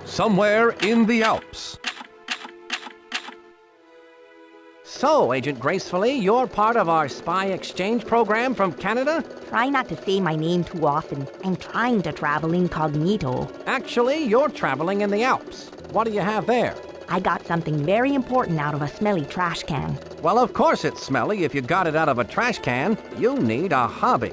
Somewhere in the Alps. So, Agent Gracefully, you're part of our spy exchange program from Canada? Try not to say my name too often. I'm trying to travel incognito. Actually, you're traveling in the Alps. What do you have there? I got something very important out of a smelly trash can. Well, of course it's smelly if you got it out of a trash can. You need a hobby.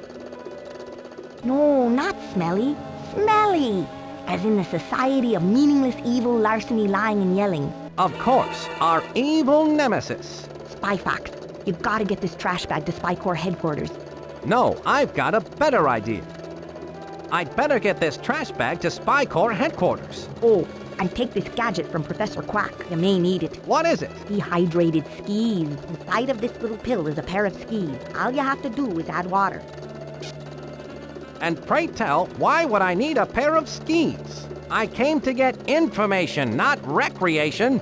No, not smelly. Smelly! As in the Society of Meaningless Evil, Larceny, Lying, and Yelling. Of course, our evil nemesis. Spy Fox, you've got to get this trash bag to Spy Corps headquarters. No, I've got a better idea. I'd better get this trash bag to Spy Corps headquarters. Oh, and take this gadget from Professor Quack. You may need it. What is it? Dehydrated skis. Inside of this little pill is a pair of skis. All you have to do is add water. And pray tell, why would I need a pair of skis? I came to get information, not recreation.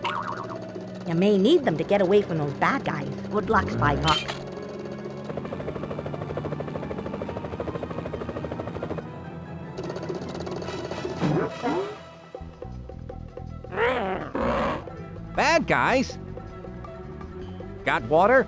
You may need them to get away from those bad guys. Good luck, Spy Fox. Bad guys? Got water?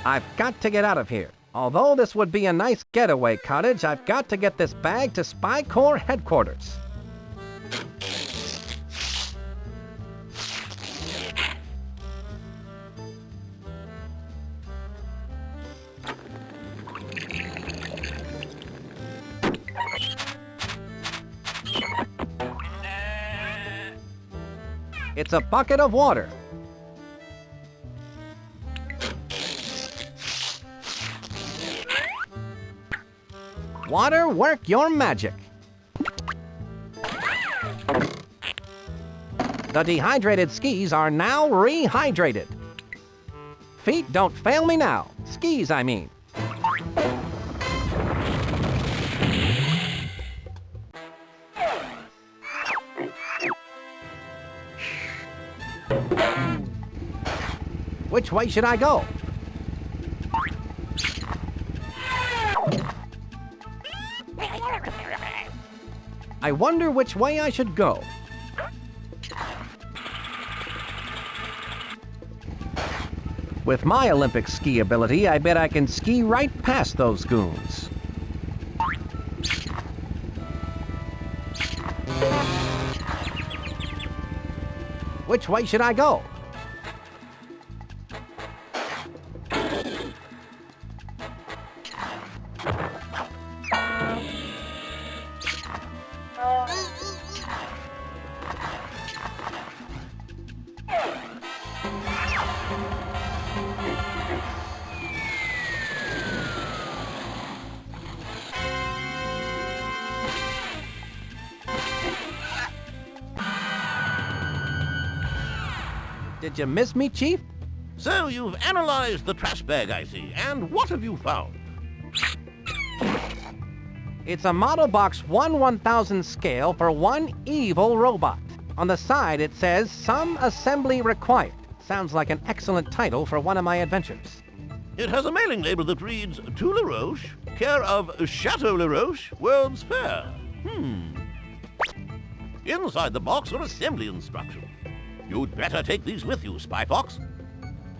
I've got to get out of here. Although this would be a nice getaway cottage, I've got to get this bag to Spy Corps headquarters. It's a bucket of water. Water, work your magic. The dehydrated skis are now rehydrated. Feet, don't fail me now. Skis, I mean. Which way should I go? I wonder which way I should go. With my Olympic ski ability, I bet I can ski right past those goons. Which way should I go? Did you miss me, Chief? So you've analyzed the trash bag, I see. And what have you found? It's a model box 1/1000 scale for one evil robot. On the side it says, "Some assembly required." Sounds like an excellent title for one of my adventures. It has a mailing label that reads, To La Roche, care of Chateau La Roche, World's Fair. Inside the box are assembly instructions. You'd better take these with you, Spy Fox.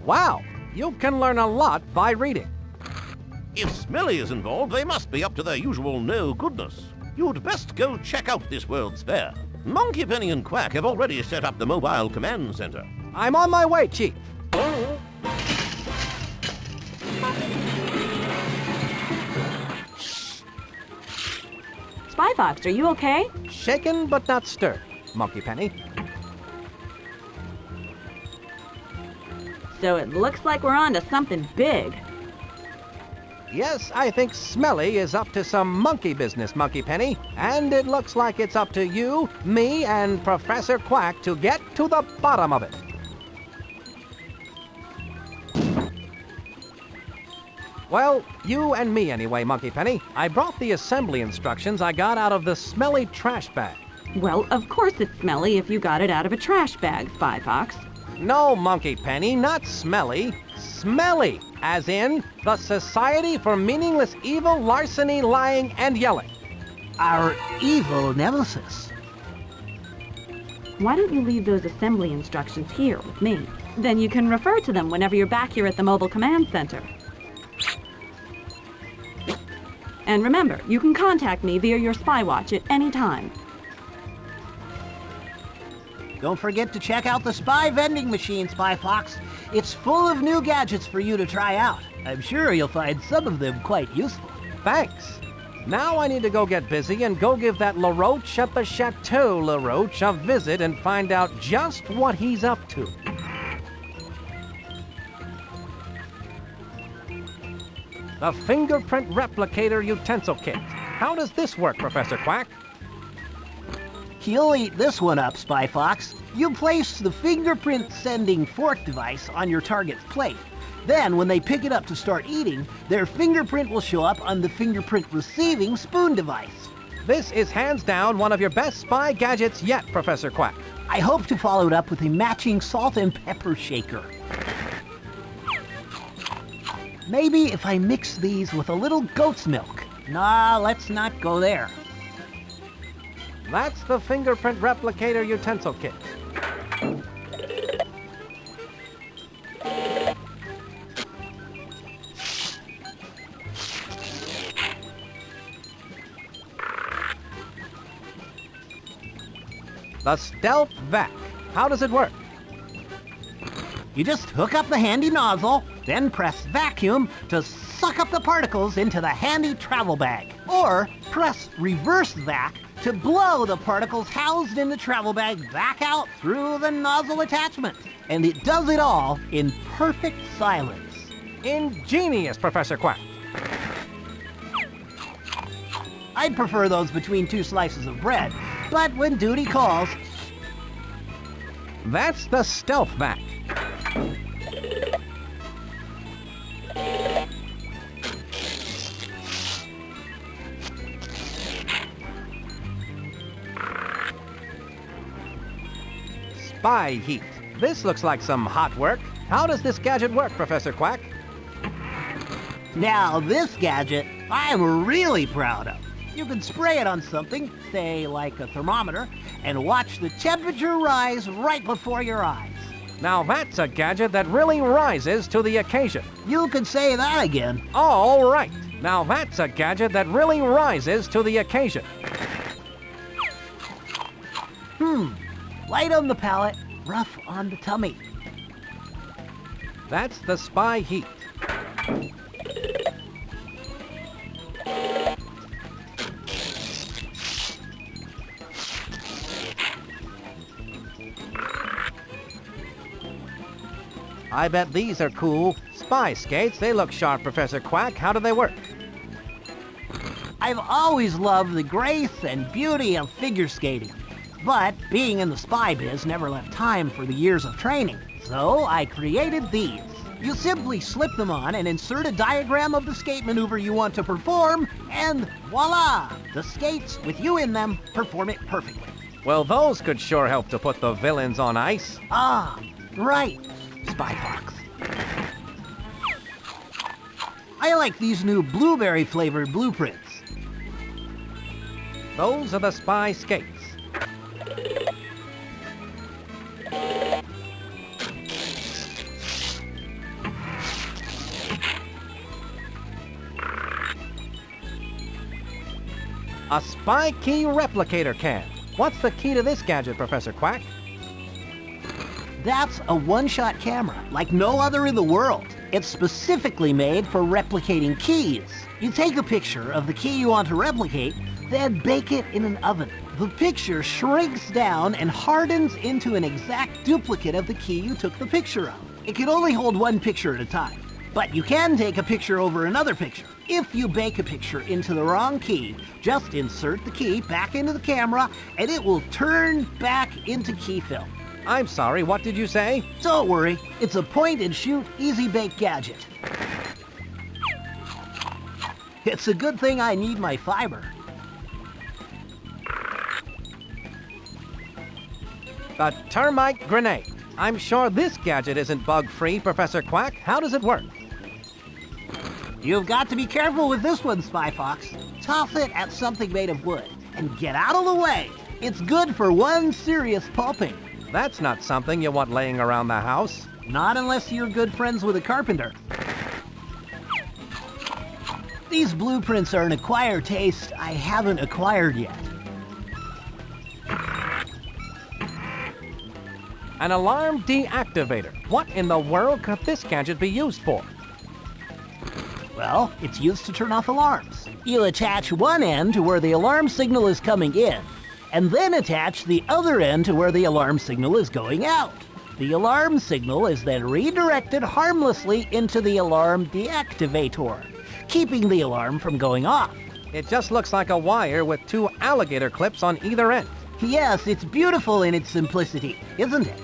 Wow, you can learn a lot by reading. If Smelly is involved, they must be up to their usual no-goodness. You'd best go check out this World's Fair. Monkey Penny and Quack have already set up the mobile command center. I'm on my way, Chief. Spy Fox, are you okay? Shaken but not stirred, Monkey Penny. So it looks like we're on to something big. Yes, I think Smelly is up to some monkey business, Monkey Penny. And it looks like it's up to you, me, and Professor Quack to get to the bottom of it. Well, you and me anyway, Monkey Penny. I brought the assembly instructions I got out of the smelly trash bag. Well, of course it's smelly if you got it out of a trash bag, Spy Fox. No, Monkey Penny, not smelly. Smelly, as in the Society for Meaningless Evil, Larceny, Lying, and Yelling. Our evil nemesis. Why don't you leave those assembly instructions here with me? Then you can refer to them whenever you're back here at the Mobile Command Center. And remember, you can contact me via your spy watch at any time. Don't forget to check out the spy vending machine, Spy Fox. It's full of new gadgets for you to try out. I'm sure you'll find some of them quite useful. Thanks. Now I need to go get busy and go give that LaRoche at the Chateau LaRoche a visit and find out just what he's up to. The Fingerprint Replicator Utensil Kit. How does this work, Professor Quack? You'll eat this one up, Spy Fox. You place the fingerprint sending fork device on your target's plate. Then, when they pick it up to start eating, their fingerprint will show up on the fingerprint receiving spoon device. This is hands down one of your best spy gadgets yet, Professor Quack. I hope to follow it up with a matching salt and pepper shaker. Maybe if I mix these with a little goat's milk. Nah, let's not go there. That's the Fingerprint Replicator Utensil Kit. The Stealth Vac. How does it work? You just hook up the handy nozzle, then press vacuum to suck up the particles into the handy travel bag. Or press reverse vac to blow the particles housed in the travel bag back out through the nozzle attachment. And it does it all in perfect silence. Ingenious, Professor Quack. I'd prefer those between two slices of bread, but when duty calls... That's the Stealth Vac. Spy heat. This looks like some hot work. How does this gadget work, Professor Quack? Now this gadget, I'm really proud of. You can spray it on something, say like a thermometer, and watch the temperature rise right before your eyes. Now that's a gadget that really rises to the occasion. You can say that again. All right. Now that's a gadget that really rises to the occasion. Light on the palate, rough on the tummy. That's the Spy heat. I bet these are cool. Spy skates, they look sharp, Professor Quack. How do they work? I've always loved the grace and beauty of figure skating. But being in the spy biz never left time for the years of training. So I created these. You simply slip them on and insert a diagram of the skate maneuver you want to perform, and voila! The skates, with you in them, perform it perfectly. Well, those could sure help to put the villains on ice. Ah, right. Spy Fox. I like these new blueberry-flavored blueprints. Those are the Spy skates. A Spy Key Replicator can. What's the key to this gadget, Professor Quack? That's a one-shot camera, like no other in the world. It's specifically made for replicating keys. You take a picture of the key you want to replicate, then bake it in an oven. The picture shrinks down and hardens into an exact duplicate of the key you took the picture of. It can only hold one picture at a time. But you can take a picture over another picture. If you bake a picture into the wrong key, just insert the key back into the camera and it will turn back into key film. I'm sorry, what did you say? Don't worry, it's a point-and-shoot, easy-bake gadget. It's a good thing I need my fiber. The Termite Grenade. I'm sure this gadget isn't bug-free, Professor Quack. How does it work? You've got to be careful with this one, Spy Fox. Toss it at something made of wood and get out of the way. It's good for one serious pulping. That's not something you want laying around the house. Not unless you're good friends with a carpenter. These blueprints are an acquired taste I haven't acquired yet. An Alarm Deactivator. What in the world could this gadget be used for? Well, it's used to turn off alarms. You attach one end to where the alarm signal is coming in, and then attach the other end to where the alarm signal is going out. The alarm signal is then redirected harmlessly into the Alarm Deactivator, keeping the alarm from going off. It just looks like a wire with two alligator clips on either end. Yes, it's beautiful in its simplicity, isn't it?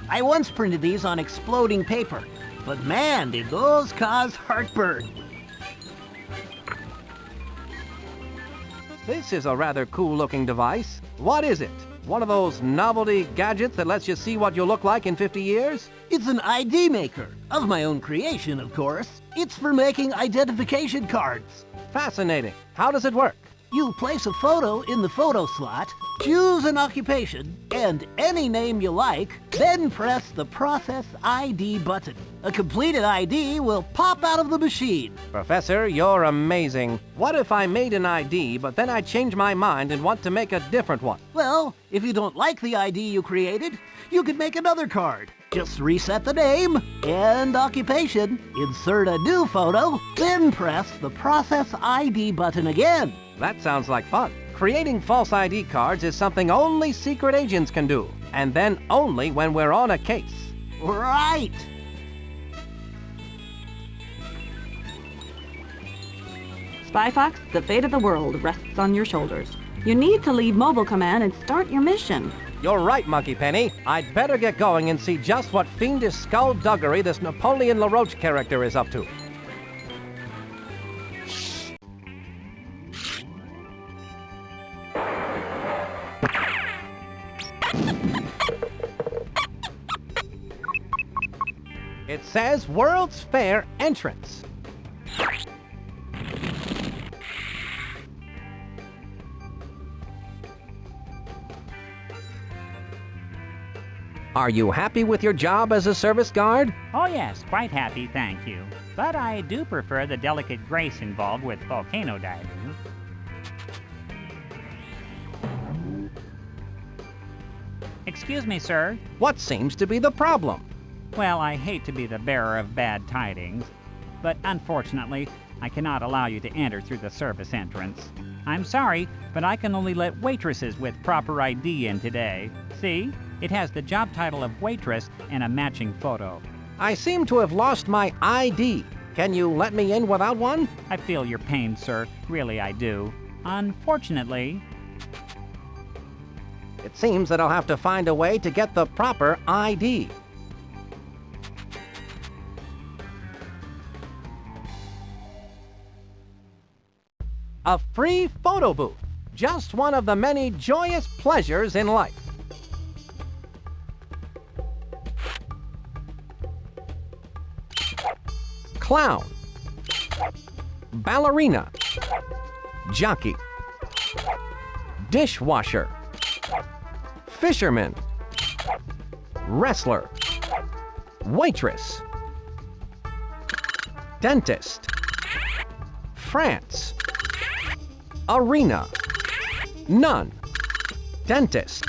I once printed these on exploding paper, but man, did those cause heartburn. This is a rather cool-looking device. What is it? One of those novelty gadgets that lets you see what you'll look like in 50 years? It's an ID maker, of my own creation, of course. It's for making identification cards. Fascinating. How does it work? You place a photo in the photo slot, choose an occupation, and any name you like, then press the Process ID button. A completed ID will pop out of the machine. Professor, you're amazing. What if I made an ID, but then I change my mind and want to make a different one? Well, if you don't like the ID you created, you could make another card. Just reset the name and occupation, insert a new photo, then press the Process ID button again. That sounds like fun. Creating false ID cards is something only secret agents can do, and then only when we're on a case. Right! Spy Fox, the fate of the world rests on your shoulders. You need to leave Mobile Command and start your mission. You're right, Monkey Penny. I'd better get going and see just what fiendish skullduggery this Napoleon LaRoche character is up to. It says World's Fair entrance. Are you happy with your job as a service guard? Oh yes, quite happy, thank you. But I do prefer the delicate grace involved with volcano diving. Excuse me, sir. What seems to be the problem? Well, I hate to be the bearer of bad tidings, but unfortunately, I cannot allow you to enter through the service entrance. I'm sorry, but I can only let waitresses with proper ID in today. See? It has the job title of waitress and a matching photo. I seem to have lost my ID. Can you let me in without one? I feel your pain, sir. Really, I do. Unfortunately, It seems that I'll have to find a way to get the proper ID. A free photo booth. Just one of the many joyous pleasures in life. Clown. Ballerina. Jockey. Dishwasher. Fisherman. Wrestler. Waitress. Dentist. France. Arena. Nun. Dentist.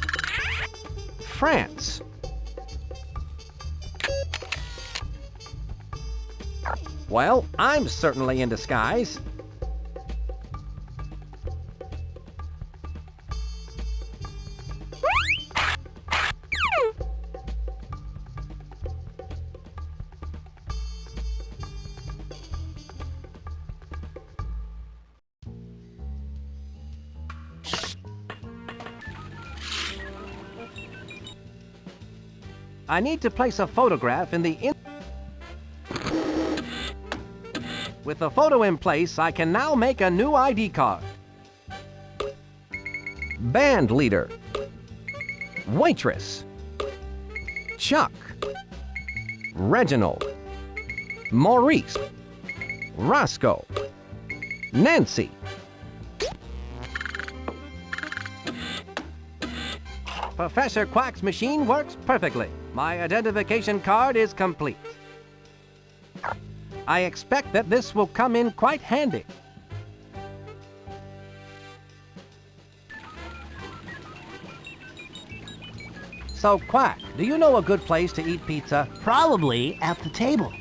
France. Well, I'm certainly in disguise. I need to place a photograph in the With the photo in place, I can now make a new ID card. Band leader. Waitress. Chuck. Reginald. Maurice. Roscoe. Nancy. Professor Quack's machine works perfectly. My identification card is complete. I expect that this will come in quite handy. So, Quack, do you know a good place to eat pizza? Probably at the table.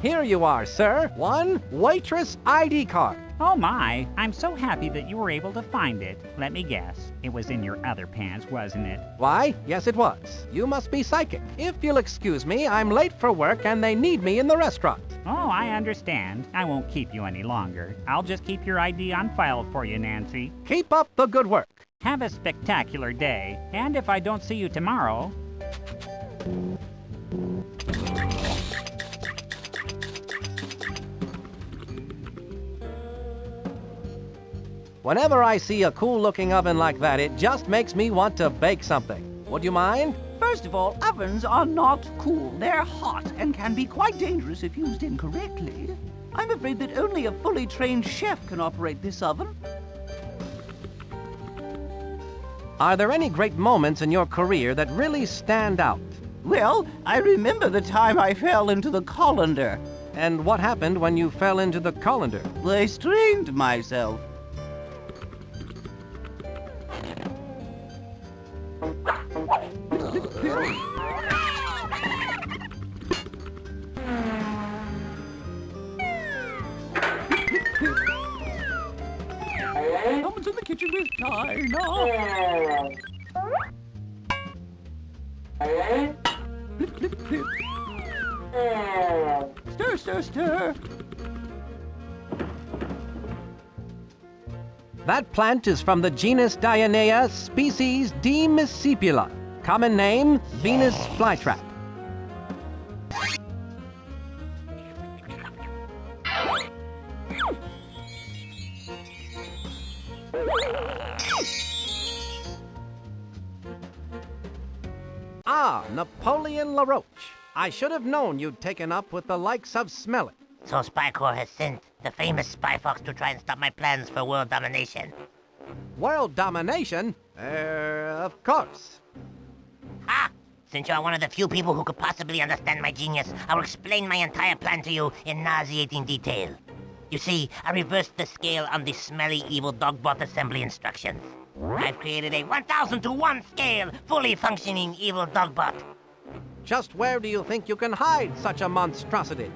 Here you are, sir. One waitress ID card. Oh my, I'm so happy that you were able to find it. Let me guess, it was in your other pants, wasn't it? Why, yes it was. You must be psychic. If you'll excuse me, I'm late for work and they need me in the restaurant. Oh, I understand. I won't keep you any longer. I'll just keep your ID on file for you, Nancy. Keep up the good work. Have a spectacular day, and if I don't see you tomorrow... Whenever I see a cool-looking oven like that, it just makes me want to bake something. Would you mind? First of all, ovens are not cool. They're hot and can be quite dangerous if used incorrectly. I'm afraid that only a fully trained chef can operate this oven. Are there any great moments in your career that really stand out? Well, I remember the time I fell into the colander. And what happened when you fell into the colander? I strained myself. Someone's in the kitchen with Dinah. Clip, clip, clip. Stir, stir, stir. That plant is from the genus Dionea, species Demiscipula. Common name, Venus flytrap. Ah, Napoleon LaRoche. I should have known you'd taken up with the likes of Smelly. So Spy Corps has sent the famous Spy Fox to try and stop my plans for world domination. World domination? Of course. Ha! Since you're one of the few people who could possibly understand my genius, I will explain my entire plan to you in nauseating detail. You see, I reversed the scale on the smelly evil dogbot assembly instructions. I've created a 1,000 to 1 scale, fully functioning evil dogbot. Just where do you think you can hide such a monstrosity?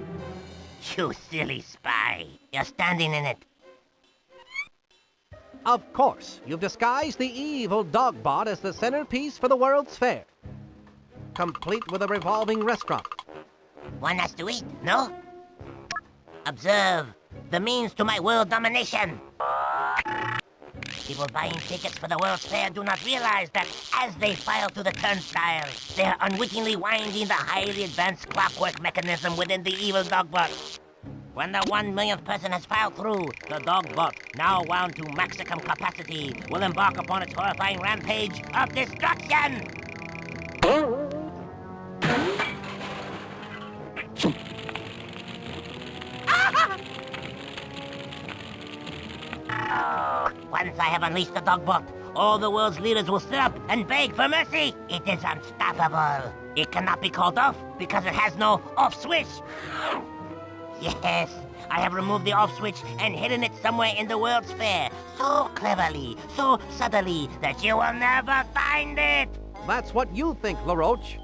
You silly spy. You're standing in it. Of course, you've disguised the evil dogbot as the centerpiece for the World's Fair. Complete with a revolving restaurant. One has to eat, no? Observe the means to my world domination. People buying tickets for the World's Fair do not realize that as they file through the turnstile, they are unwittingly winding the highly advanced clockwork mechanism within the evil dogbot. When the 1 millionth person has filed through, the dogbot, now wound to maximum capacity, will embark upon its horrifying rampage of destruction! Once I have unleashed the dogbot, all the world's leaders will sit up and beg for mercy. It is unstoppable. It cannot be called off because it has no off switch. Yes, I have removed the off switch and hidden it somewhere in the World's Fair. So cleverly, so subtly, that you will never find it. That's what you think, LaRoche.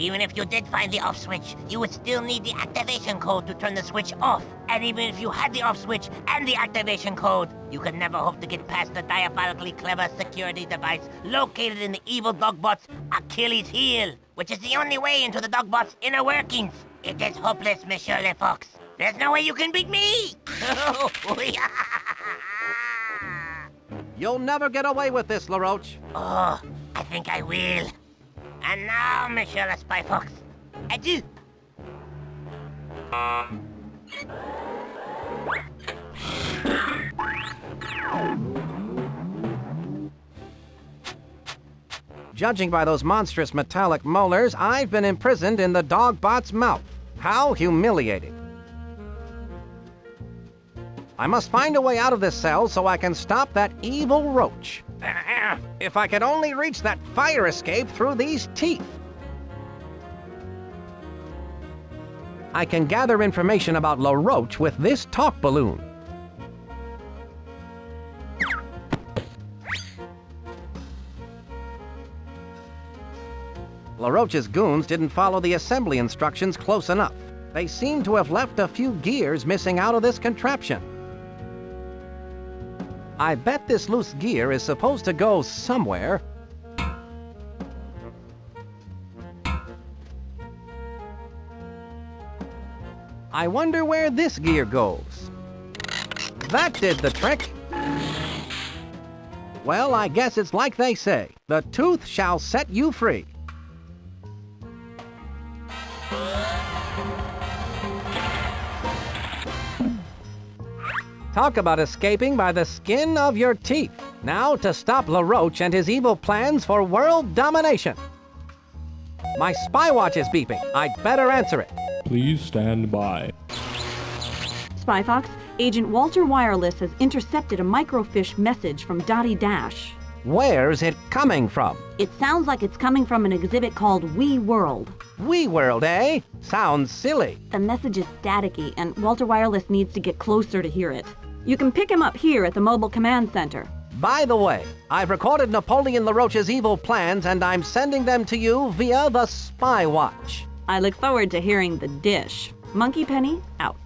Even if you did find the off switch, you would still need the activation code to turn the switch off. And even if you had the off switch and the activation code, you could never hope to get past the diabolically clever security device located in the evil Dogbot's Achilles heel, which is the only way into the Dogbot's inner workings. It is hopeless, Monsieur LeFox. There's no way you can beat me! You'll never get away with this, LaRoche. Oh, I think I will. And now, Monsieur Le Spy Fox, adieu! Judging by those monstrous metallic molars, I've been imprisoned in the Dogbot's mouth. How humiliating. I must find a way out of this cell so I can stop that evil roach. If I could only reach that fire escape through these teeth. I can gather information about LaRoche with this talk balloon. LaRoche's goons didn't follow the assembly instructions close enough. They seem to have left a few gears missing out of this contraption. I bet this loose gear is supposed to go somewhere. I wonder where this gear goes. That did the trick. Well, I guess it's like they say, the tooth shall set you free. Talk about escaping by the skin of your teeth. Now to stop LaRoche and his evil plans for world domination. My spy watch is beeping. I'd better answer it. Please stand by. Spy Fox, Agent Walter Wireless has intercepted a microfiche message from Dottie Dash. Where's it coming from? It sounds like it's coming from an exhibit called We World. We World, eh? Sounds silly. The message is staticky, and Walter Wireless needs to get closer to hear it. You can pick him up here at the Mobile Command Center. By the way, I've recorded Napoleon LaRoche's evil plans, and I'm sending them to you via the Spy Watch. I look forward to hearing the dish. Monkey Penny, out.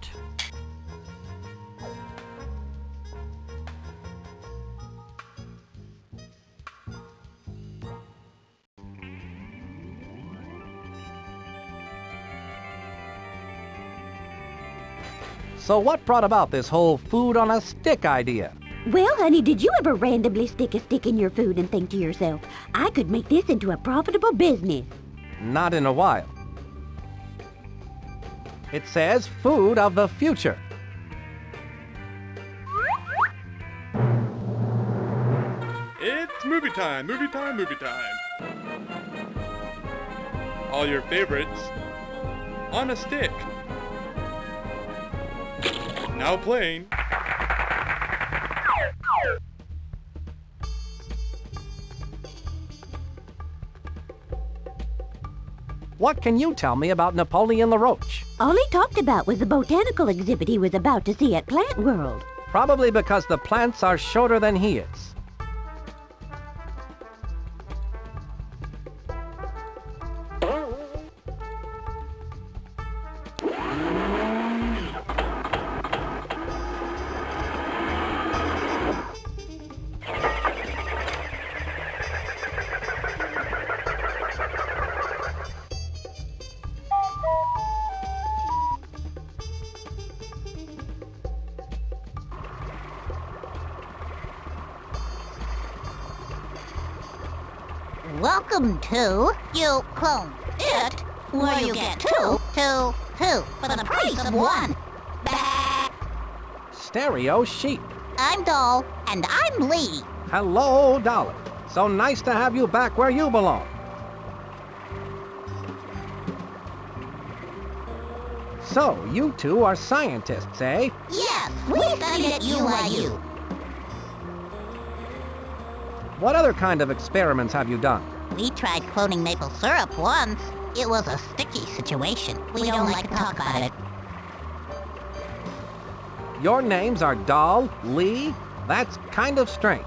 So what brought about this whole food on a stick idea? Well, honey, did you ever randomly stick a stick in your food and think to yourself, I could make this into a profitable business? Not in a while. It says food of the future. It's movie time, movie time, movie time. All your favorites on a stick. Now playing. What can you tell me about Napoleon LaRoche? All he talked about was the botanical exhibit he was about to see at Plant World. Probably because the plants are shorter than he is. Welcome to You Clone It, where you get two for the price of one. Bah. Stereo sheep. I'm Doll, and I'm Lee. Hello, Dolly. So nice to have you back where you belong. So, you two are scientists, eh? Yes, we studied at UIU. What other kind of experiments have you done? We tried cloning maple syrup once. It was a sticky situation. We don't like to talk about it. Your names are Doll, Lee? That's kind of strange.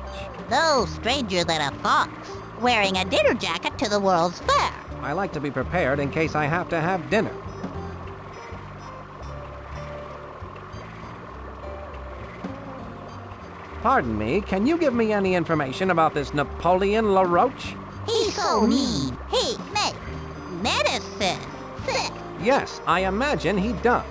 No stranger than a fox, wearing a dinner jacket to the World's Fair. I like to be prepared in case I have to have dinner. Pardon me, can you give me any information about this Napoleon LaRoche? He's so mean. He make medicine sick. Yes, I imagine he does.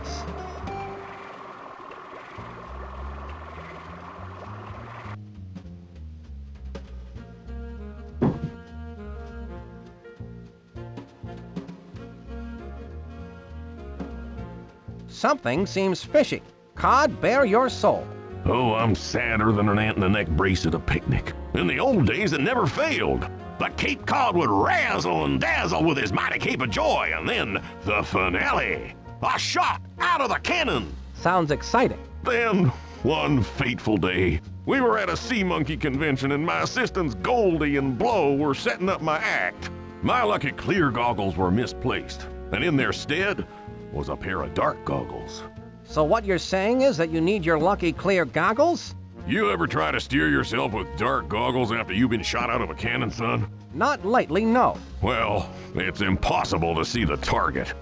Something seems fishy. Cod, bare your soul. Oh, I'm sadder than an ant in a neck brace at a picnic. In the old days, it never failed. The Cape Cod would razzle and dazzle with his mighty cape of joy, and then the finale. A shot out of the cannon. Sounds exciting. Then, one fateful day, we were at a sea monkey convention and my assistants Goldie and Blow were setting up my act. My lucky clear goggles were misplaced, and in their stead was a pair of dark goggles. So what you're saying is that you need your lucky clear goggles? You ever try to steer yourself with dark goggles after you've been shot out of a cannon, son? Not lately, no. Well, it's impossible to see the target.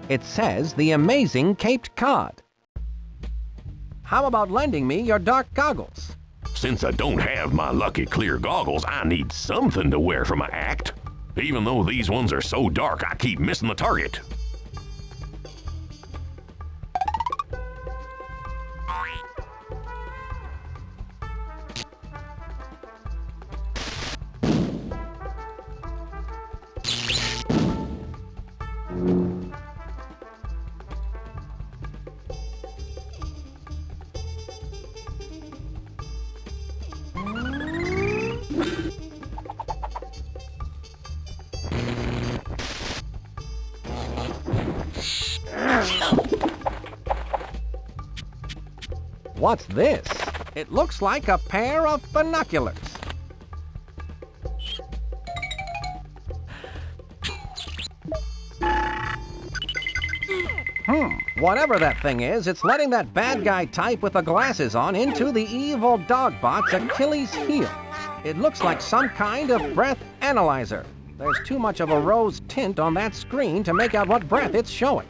It says the amazing Caped Cod. How about lending me your dark goggles? Since I don't have my lucky clear goggles, I need something to wear for my act. Even though these ones are so dark, I keep missing the target. What's this? It looks like a pair of binoculars. Whatever that thing is, it's letting that bad guy type with the glasses on into the evil dogbot's Achilles heel. It looks like some kind of breath analyzer. There's too much of a rose tint on that screen to make out what breath it's showing.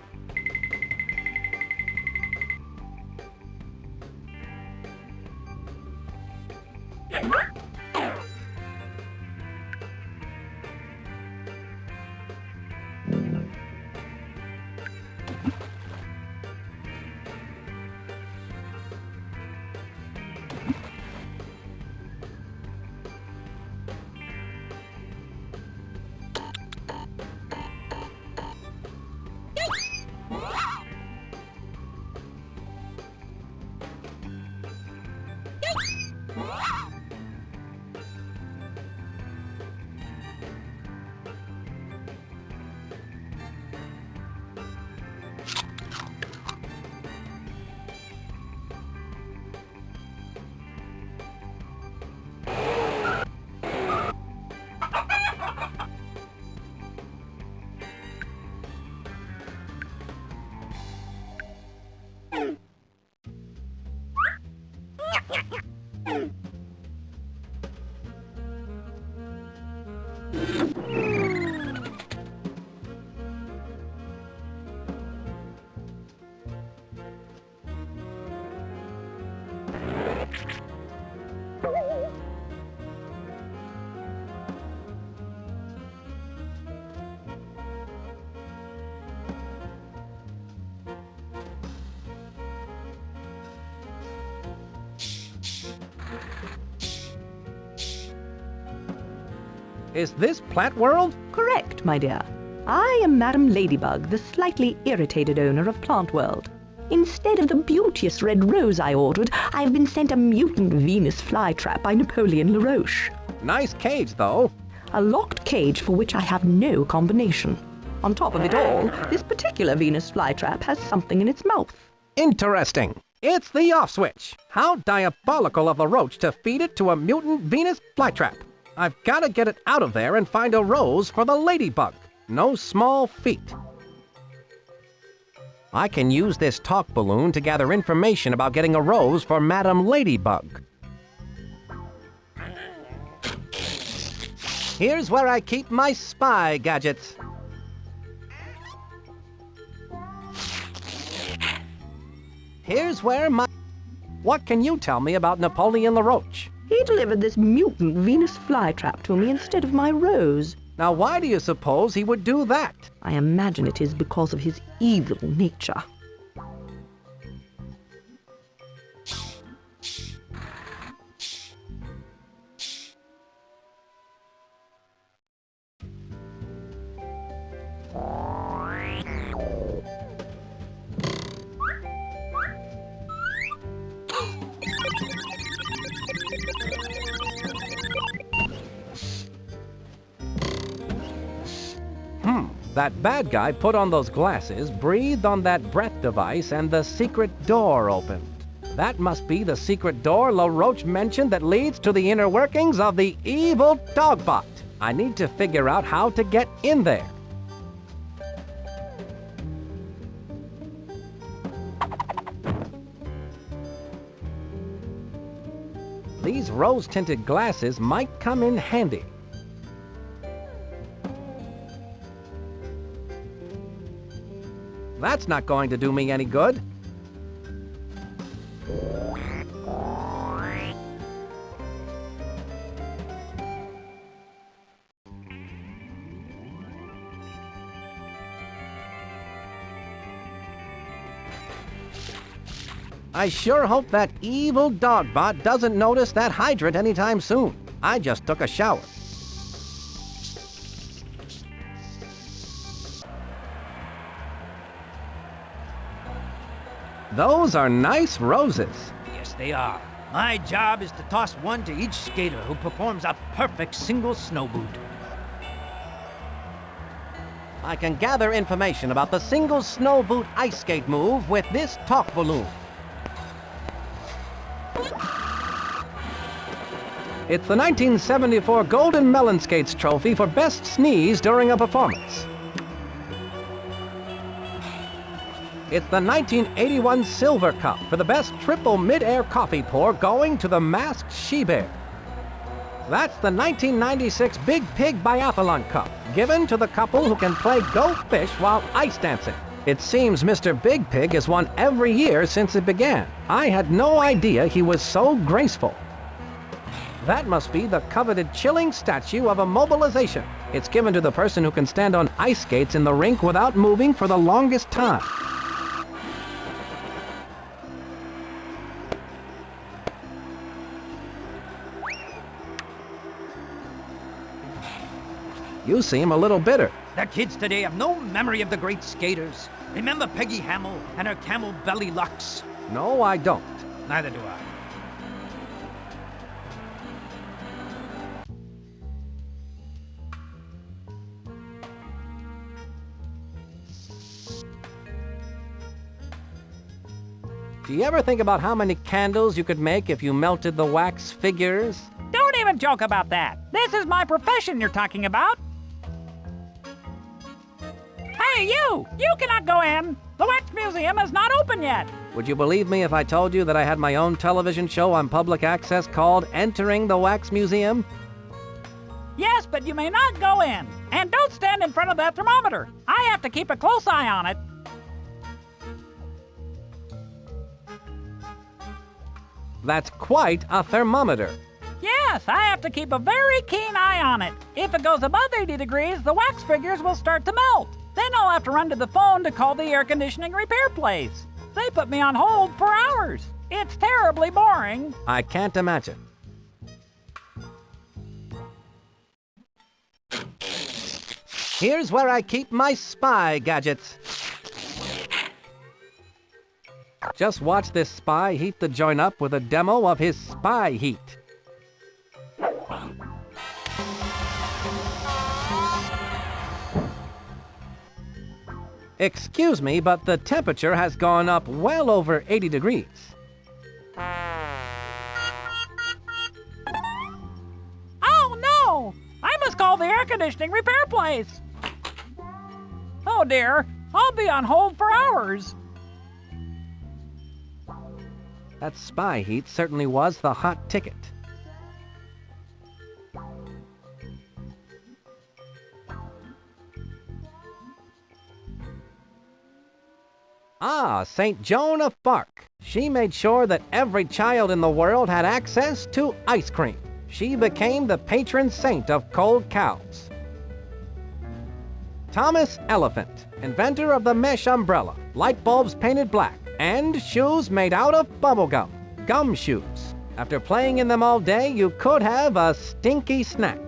Is this Plant World? Correct, my dear. I am Madam Ladybug, the slightly irritated owner of Plant World. Instead of the beauteous red rose I ordered, I've been sent a mutant Venus flytrap by Napoleon LaRoche. Nice cage, though. A locked cage for which I have no combination. On top of it all, this particular Venus flytrap has something in its mouth. Interesting. It's the off switch. How diabolical of LaRoche to feed it to a mutant Venus flytrap. I've got to get it out of there and find a rose for the ladybug. No small feat. I can use this talk balloon to gather information about getting a rose for Madam Ladybug. Here's where I keep my spy gadgets. Here's where my... What can you tell me about Napoleon LaRoche? He delivered this mutant Venus flytrap to me instead of my rose. Now, why do you suppose he would do that? I imagine it is because of his evil nature. That bad guy put on those glasses, breathed on that breath device, and the secret door opened. That must be the secret door LaRoche mentioned that leads to the inner workings of the evil Dogbot. I need to figure out how to get in there. These rose-tinted glasses might come in handy. That's not going to do me any good. I sure hope that evil Dogbot doesn't notice that hydrant anytime soon. I just took a shower. Those are nice roses. Yes, they are. My job is to toss one to each skater who performs a perfect single snow boot. I can gather information about the single snow boot ice skate move with this talk balloon. It's the 1974 Golden Melon Skates Trophy for Best Sneeze during a performance. It's the 1981 Silver Cup for the best triple mid-air coffee pour going to the masked she-bear. That's the 1996 Big Pig Biathlon Cup, given to the couple who can play Go Fish while ice dancing. It seems Mr. Big Pig has won every year since it began. I had no idea he was so graceful. That must be the coveted chilling statue of Immobilization. It's given to the person who can stand on ice skates in the rink without moving for the longest time. You seem a little bitter. The kids today have no memory of the great skaters. Remember Peggy Hamill and her camel belly locks? No, I don't. Neither do I. Do you ever think about how many candles you could make if you melted the wax figures? Don't even joke about that. This is my profession you're talking about. Hey, you! You cannot go in! The Wax Museum is not open yet! Would you believe me if I told you that I had my own television show on public access called Entering the Wax Museum? Yes, but you may not go in. And don't stand in front of that thermometer. I have to keep a close eye on it. That's quite a thermometer. Yes, I have to keep a very keen eye on it. If it goes above 80 degrees, the wax figures will start to melt. Then I'll have to run to the phone to call the air conditioning repair place. They put me on hold for hours. It's terribly boring. I can't imagine. Here's where I keep my spy gadgets. Just watch this spy heat the joint up with a demo of his spy heat. Excuse me, but the temperature has gone up well over 80 degrees. Oh no! I must call the air conditioning repair place. Oh dear, I'll be on hold for hours. That spy heat certainly was the hot ticket. Ah, St. Joan of Arc. She made sure that every child in the world had access to ice cream. She became the patron saint of cold cows. Thomas Elephant, inventor of the mesh umbrella, light bulbs painted black, and shoes made out of bubblegum, gum shoes. After playing in them all day, you could have a stinky snack.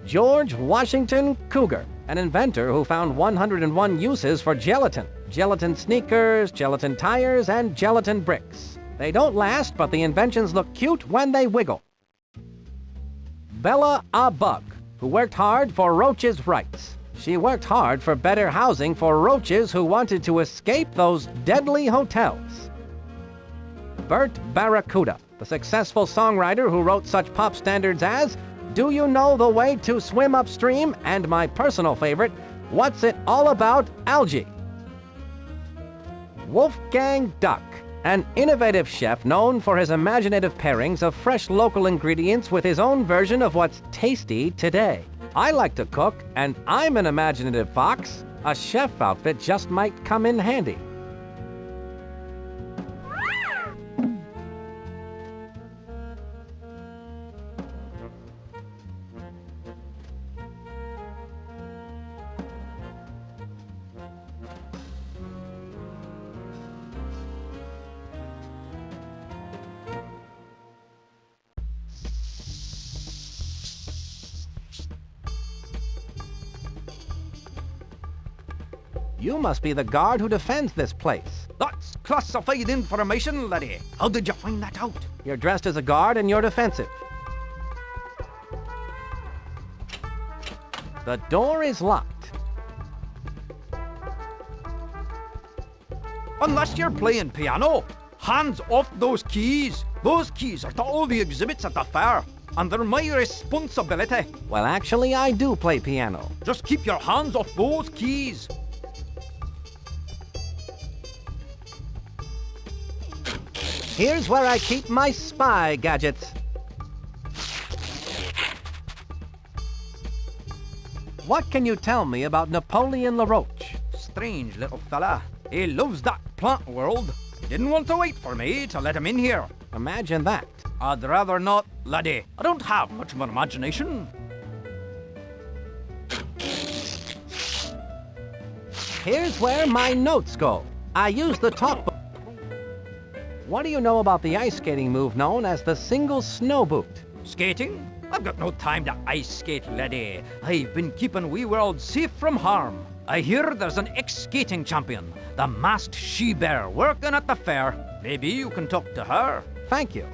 George Washington Cougar, an inventor who found 101 uses for gelatin. Gelatin sneakers, gelatin tires, and gelatin bricks. They don't last, but the inventions look cute when they wiggle. Bella a Bug, who worked hard for roaches' rights. She worked hard for better housing for roaches who wanted to escape those deadly hotels. Bert Barracuda, the successful songwriter who wrote such pop standards as Do You Know the Way to Swim Upstream? And my personal favorite, What's It All About, Algae? Wolfgang Duck, an innovative chef known for his imaginative pairings of fresh local ingredients with his own version of what's tasty today. I like to cook, and I'm an imaginative fox. A chef outfit just might come in handy. You must be the guard who defends this place. That's classified information, laddie. How did you find that out? You're dressed as a guard and you're defensive. The door is locked. Unless you're playing piano, hands off those keys. Those keys are to all the exhibits at the fair, and they're my responsibility. Well, actually, I do play piano. Just keep your hands off those keys. Here's where I keep my spy gadgets. What can you tell me about Napoleon LaRoche? Strange little fella. He loves that plant world. Didn't want to wait for me to let him in here. Imagine that. I'd rather not, laddie. I don't have much of an imagination. Here's where my notes go. I use the talk book. What do you know about the ice skating move known as the single snow boot? Skating? I've got no time to ice skate, laddie. I've been keeping wee world safe from harm. I hear there's an ex-skating champion, the masked she-bear, working at the fair. Maybe you can talk to her. Thank you.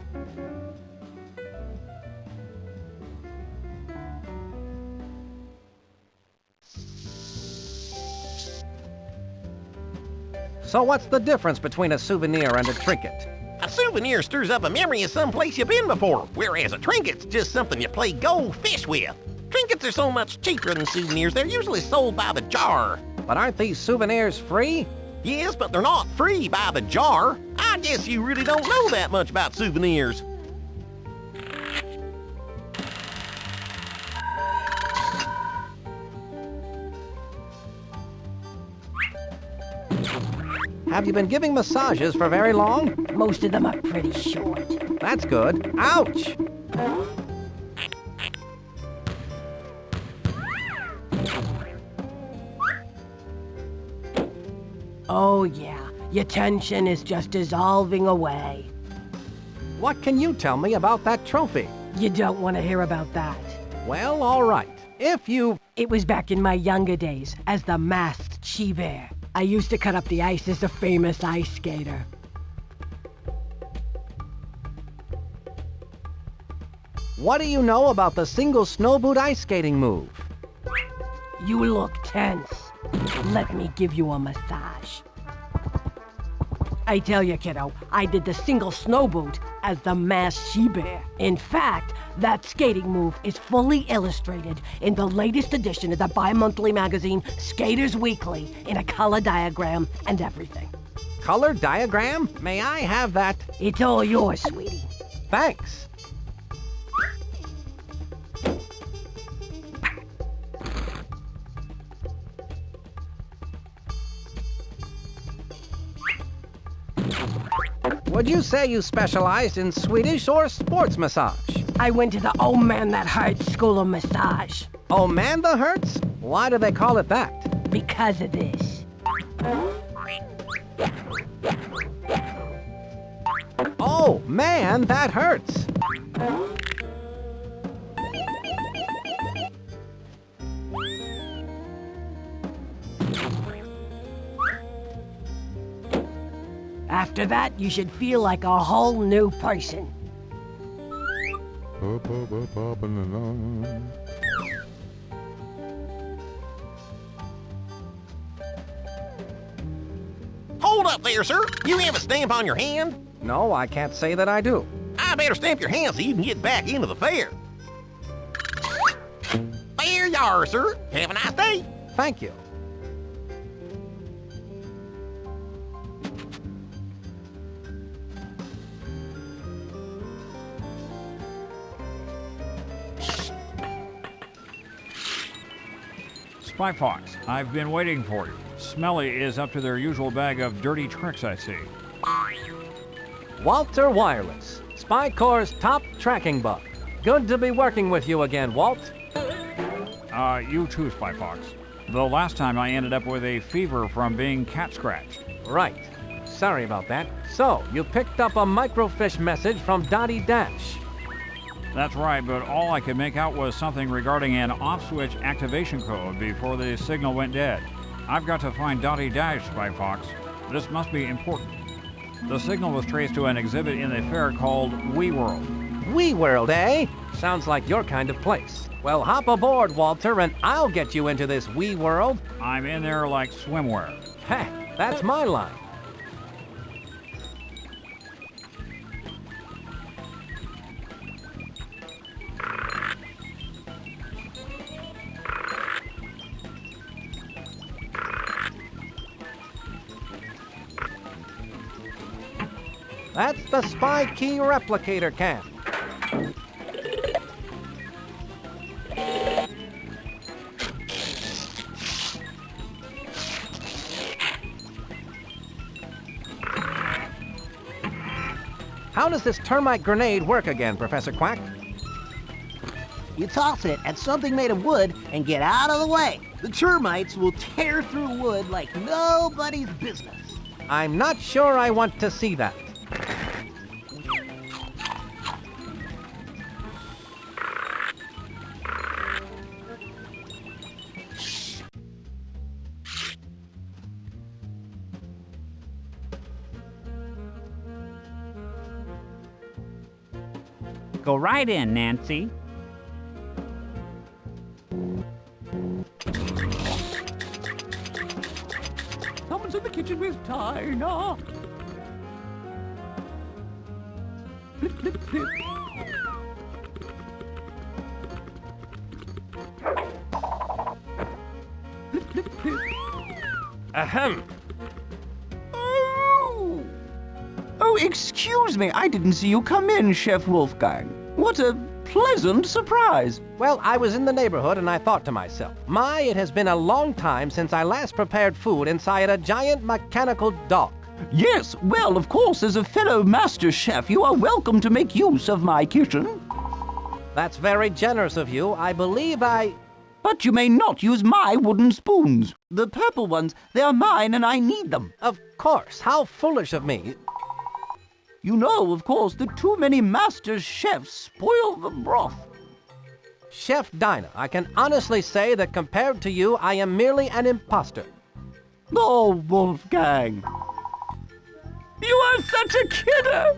So what's the difference between a souvenir and a trinket? A souvenir stirs up a memory of some place you've been before, whereas a trinket's just something you play go fish with. Trinkets are so much cheaper than souvenirs, they're usually sold by the jar. But aren't these souvenirs free? Yes, but they're not free by the jar. I guess you really don't know that much about souvenirs. Have you been giving massages for very long? Most of them are pretty short. That's good. Ouch! Oh yeah, your tension is just dissolving away. What can you tell me about that trophy? You don't want to hear about that. Well, all right. If you... It was back in my younger days as the masked she-bear. I used to cut up the ice as a famous ice skater. What do you know about the single snow boot ice skating move? You look tense. Let me give you a massage. I tell you, kiddo, I did the single snow boot as the masked she-bear. In fact, that skating move is fully illustrated in the latest edition of the bi-monthly magazine Skaters Weekly in a color diagram and everything. Color diagram? May I have that? It's all yours, sweetie. Thanks. Would you say you specialized in Swedish or sports massage? I went to the Oh Man That Hurts School of Massage. Oh man, that hurts? Why do they call it that? Because of this. Oh man, that hurts. After that, you should feel like a whole new person. Hold up there, sir. You have a stamp on your hand? No, I can't say that I do. I better stamp your hand so you can get back into the fair. There you are, sir. Have a nice day. Thank you. Spy Fox, I've been waiting for you. Smelly is up to their usual bag of dirty tricks, I see. Walter Wireless, Spy Corps' top tracking bug. Good to be working with you again, Walt. You too, Spy Fox. The last time I ended up with a fever from being cat scratched. Right. Sorry about that. So, you picked up a microfiche message from Dottie Dash. That's right, but all I could make out was something regarding an off-switch activation code before the signal went dead. I've got to find Dottie Dash, Spy Fox. This must be important. The signal was traced to an exhibit in the fair called Wee World. Wee World, eh? Sounds like your kind of place. Well, hop aboard, Walter, and I'll get you into this Wee World. I'm in there like swimwear. Heh, that's my line. That's the Spy Key Replicator cam. How does this Termite Grenade work again, Professor Quack? You toss it at something made of wood and get out of the way. The termites will tear through wood like nobody's business. I'm not sure I want to see that. Go right in, Nancy. Someone's in the kitchen with Tina. Flip, flip, flip. Flip, flip, flip. Ahem. Oh, excuse me. I didn't see you come in, Chef Wolfgang. What a pleasant surprise. Well, I was in the neighborhood and I thought to myself, my, it has been a long time since I last prepared food inside a giant mechanical dog. Yes, well, of course, as a fellow master chef, you are welcome to make use of my kitchen. That's very generous of you. I believe I... But you may not use my wooden spoons. The purple ones, they are mine and I need them. Of course. How foolish of me. You know, of course, that too many master chefs spoil the broth. Chef Dinah, I can honestly say that compared to you, I am merely an imposter. Oh, Wolfgang. You are such a kidder.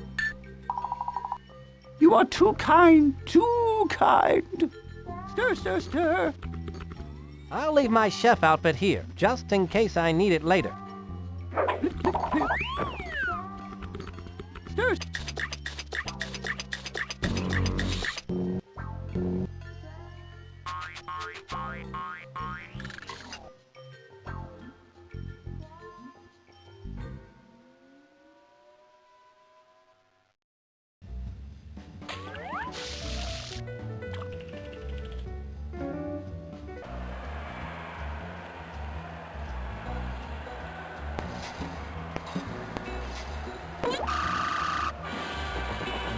You are too kind, too kind. Stir, stir, stir. I'll leave my chef outfit here, just in case I need it later. Flip, flip, flip. Stir.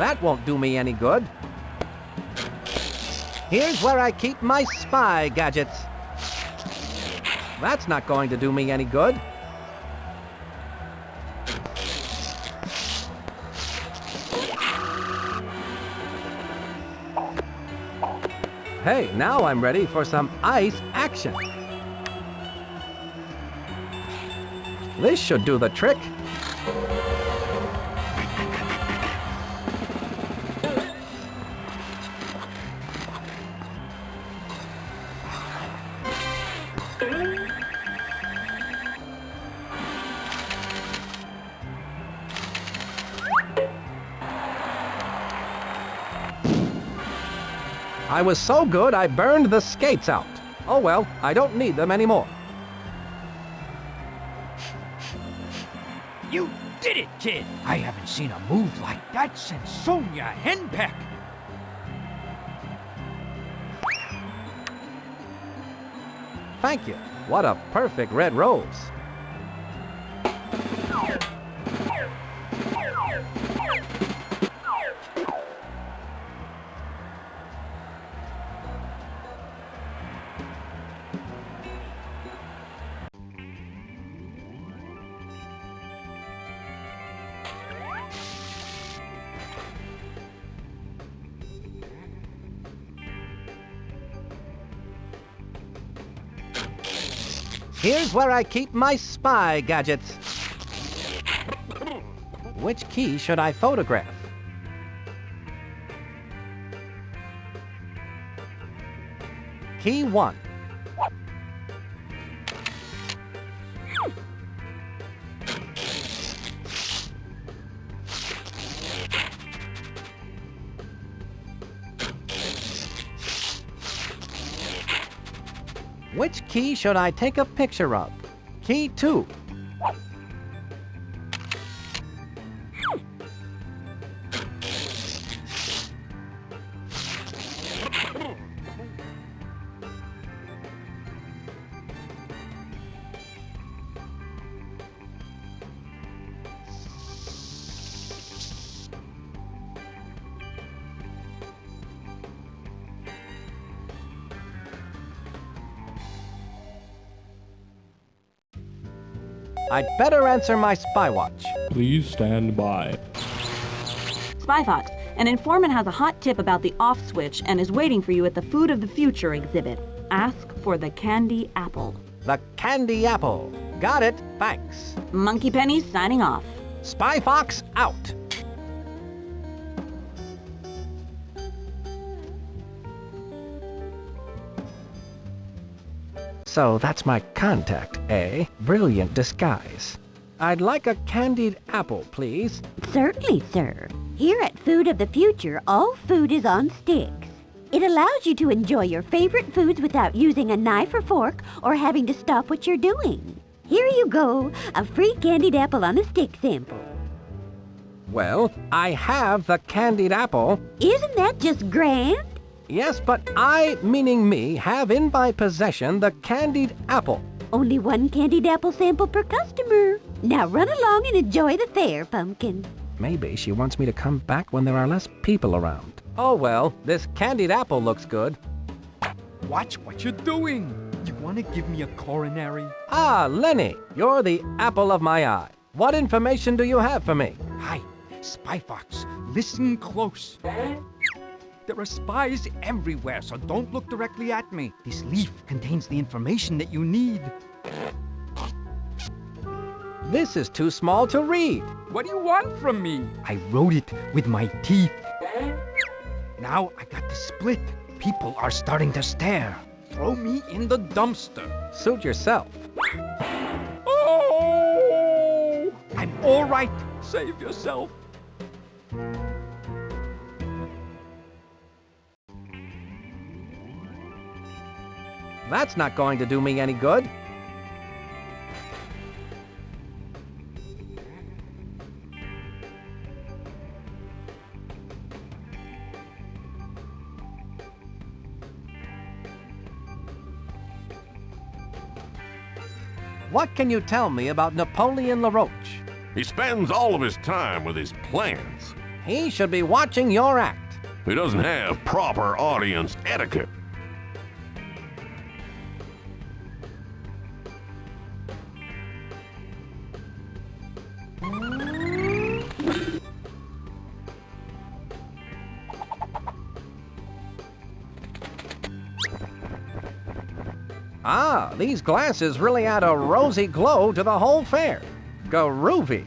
That won't do me any good. Here's where I keep my spy gadgets. That's not going to do me any good. Hey, now I'm ready for some ice action. This should do the trick. I was so good I burned the skates out. Oh well, I don't need them anymore. You did it, kid! I haven't seen a move like that since Sonia Henpeck. Thank you. What a perfect red rose. Here's where I keep my spy gadgets. Which key should I photograph? Key 1. Which key should I take a picture of? Key 2. I'd better answer my spy watch. Please stand by. Spy Fox, an informant has a hot tip about the off switch and is waiting for you at the Food of the Future exhibit. Ask for the candy apple. The candy apple. Got it, thanks. Monkey Penny signing off. Spy Fox out. So that's my contact, eh? Brilliant disguise. I'd like a candied apple, please. Certainly, sir. Here at Food of the Future, all food is on sticks. It allows you to enjoy your favorite foods without using a knife or fork or having to stop what you're doing. Here you go, a free candied apple on a stick sample. Well, I have the candied apple. Isn't that just grand? Yes, but I, meaning me, have in my possession the candied apple. Only one candied apple sample per customer. Now run along and enjoy the fair, Pumpkin. Maybe she wants me to come back when there are less people around. Oh well, this candied apple looks good. Watch what you're doing. You want to give me a coronary? Ah, Lenny, you're the apple of my eye. What information do you have for me? Hi, Spy Fox. Listen close. There are spies everywhere, so don't look directly at me. This leaf contains the information that you need. This is too small to read. What do you want from me? I wrote it with my teeth. Now I got to split. People are starting to stare. Throw me in the dumpster. Suit yourself. Oh! I'm all right. Save yourself. That's not going to do me any good. What can you tell me about Napoleon LaRoche? He spends all of his time with his plans. He should be watching your act. He doesn't have proper audience etiquette. Ah, these glasses really add a rosy glow to the whole fair. Groovy.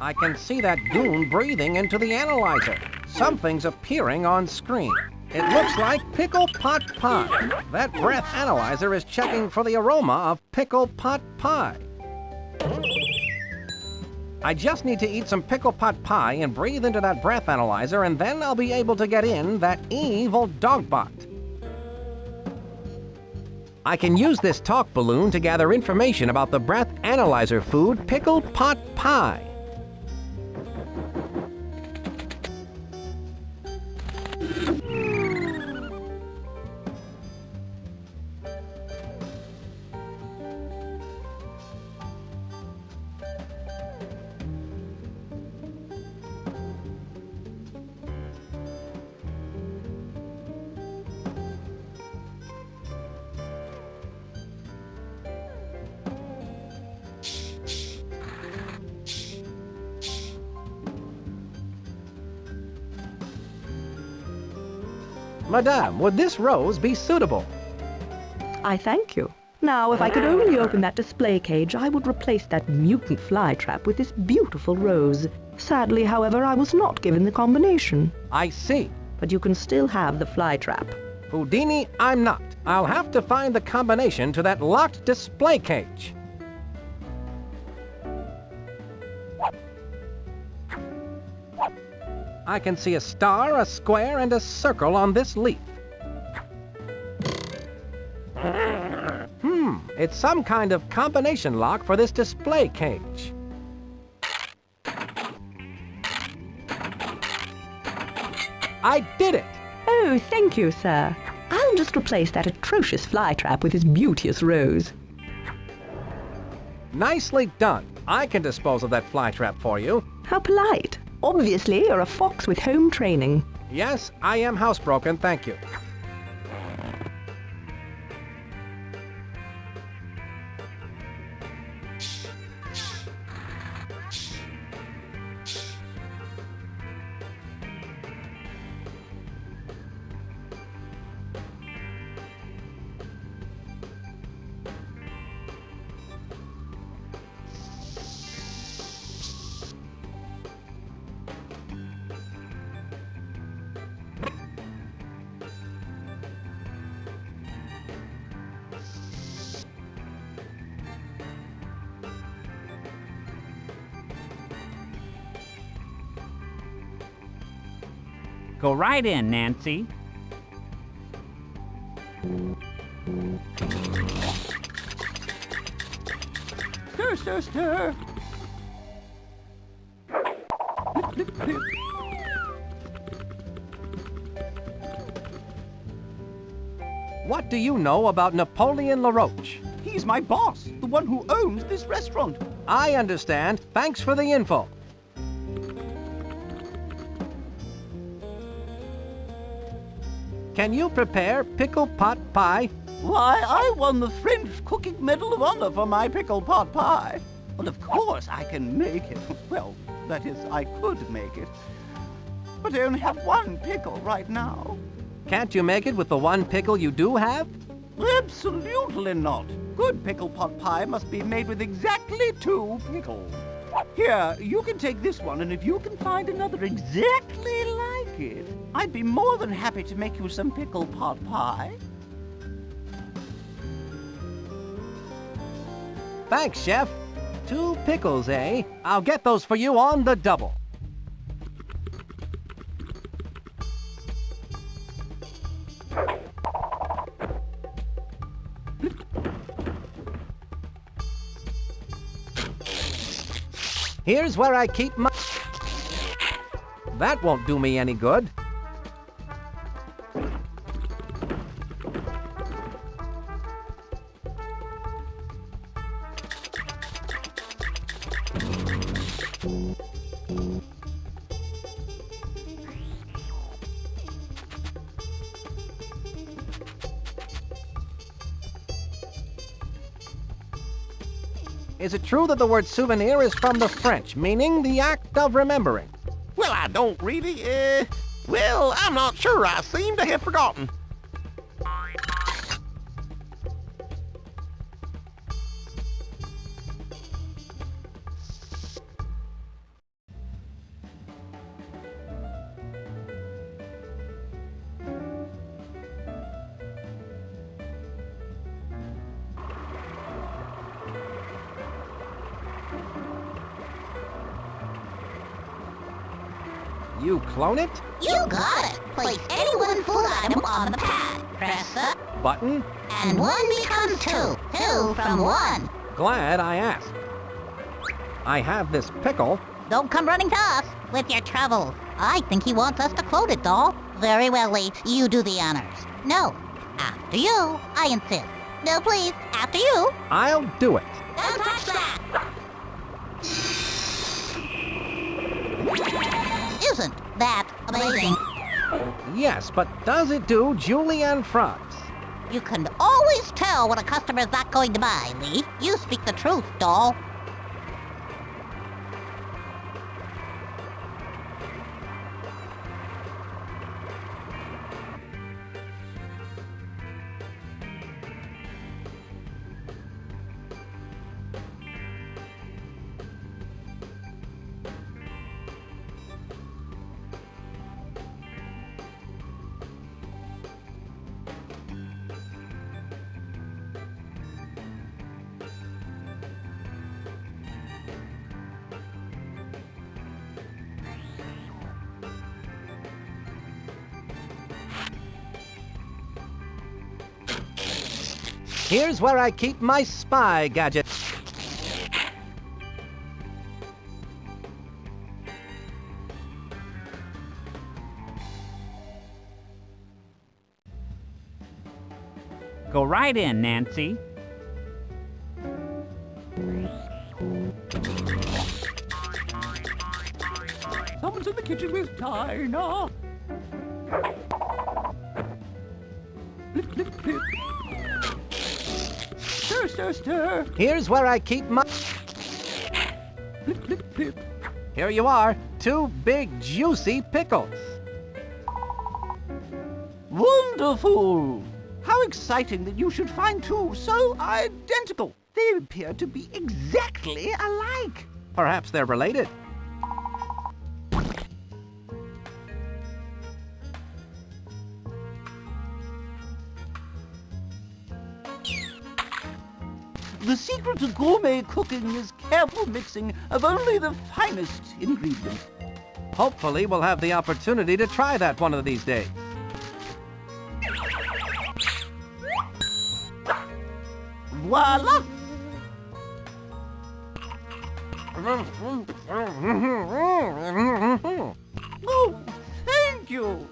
I can see that goon breathing into the analyzer. Something's appearing on screen. It looks like pickle pot pie. That breath analyzer is checking for the aroma of pickle pot pie. I just need to eat some pickle pot pie and breathe into that breath analyzer, and then I'll be able to get in that evil dogbot. I can use this talk balloon to gather information about the breath analyzer food pickle pot pie. Madame, would this rose be suitable? I thank you. Now, if I could only open that display cage, I would replace that mutant Flytrap with this beautiful rose. Sadly, however, I was not given the combination. I see. But you can still have the Flytrap. Houdini, I'm not. I'll have to find the combination to that locked display cage. I can see a star, a square, and a circle on this leaf. It's some kind of combination lock for this display cage. I did it! Oh, thank you, sir. I'll just replace that atrocious Flytrap with this beauteous rose. Nicely done. I can dispose of that Flytrap for you. How polite. Obviously, you're a fox with home training. Yes, I am housebroken, thank you. Go right in, Nancy. Stir, stir, stir. What do you know about Napoleon LaRoche? He's my boss, the one who owns this restaurant. I understand. Thanks for the info. Can you prepare pickle pot pie? Why, I won the French Cooking Medal of Honor for my pickle pot pie. Well, of course I can make it. Well, that is, I could make it. But I only have one pickle right now. Can't you make it with the one pickle you do have? Absolutely not. Good pickle pot pie must be made with exactly 2 pickles. Here, you can take this one, and if you can find another exactly like it, I'd be more than happy to make you some pickle pot pie. Thanks, Chef. 2 pickles, eh? I'll get those for you on the double. Here's where I keep my... That won't do me any good. Is it true that the word souvenir is from the French, meaning the act of remembering? Well, I don't really, well, I'm not sure. I seem to have forgotten. You clone it? You got it. Place any one food item on the pad. Press the Button? and one becomes two. Two from one. Glad I asked. I have this pickle. Don't come running to us with your troubles. I think he wants us to clone it, doll. Very well, Lee. You do the honors. No. After you, I insist. No, please. After you. I'll do it. Don't touch that. Isn't that amazing? Yes, but does it do julienne frogs? You can always tell when a customer is not going to buy, Lee. You speak the truth, doll. Here's where I keep my spy gadget. Go right in, Nancy. Someone's in the kitchen with Dinah. Blip, blip, blip. Stir, stir, stir. Here's where I keep my... Blip, blip, blip. Here you are, two big juicy pickles. Wonderful! How exciting that you should find two so identical. They appear to be exactly alike. Perhaps they're related. The secret to gourmet cooking is careful mixing of only the finest ingredients. Hopefully we'll have the opportunity to try that one of these days. Voila! Oh, thank you!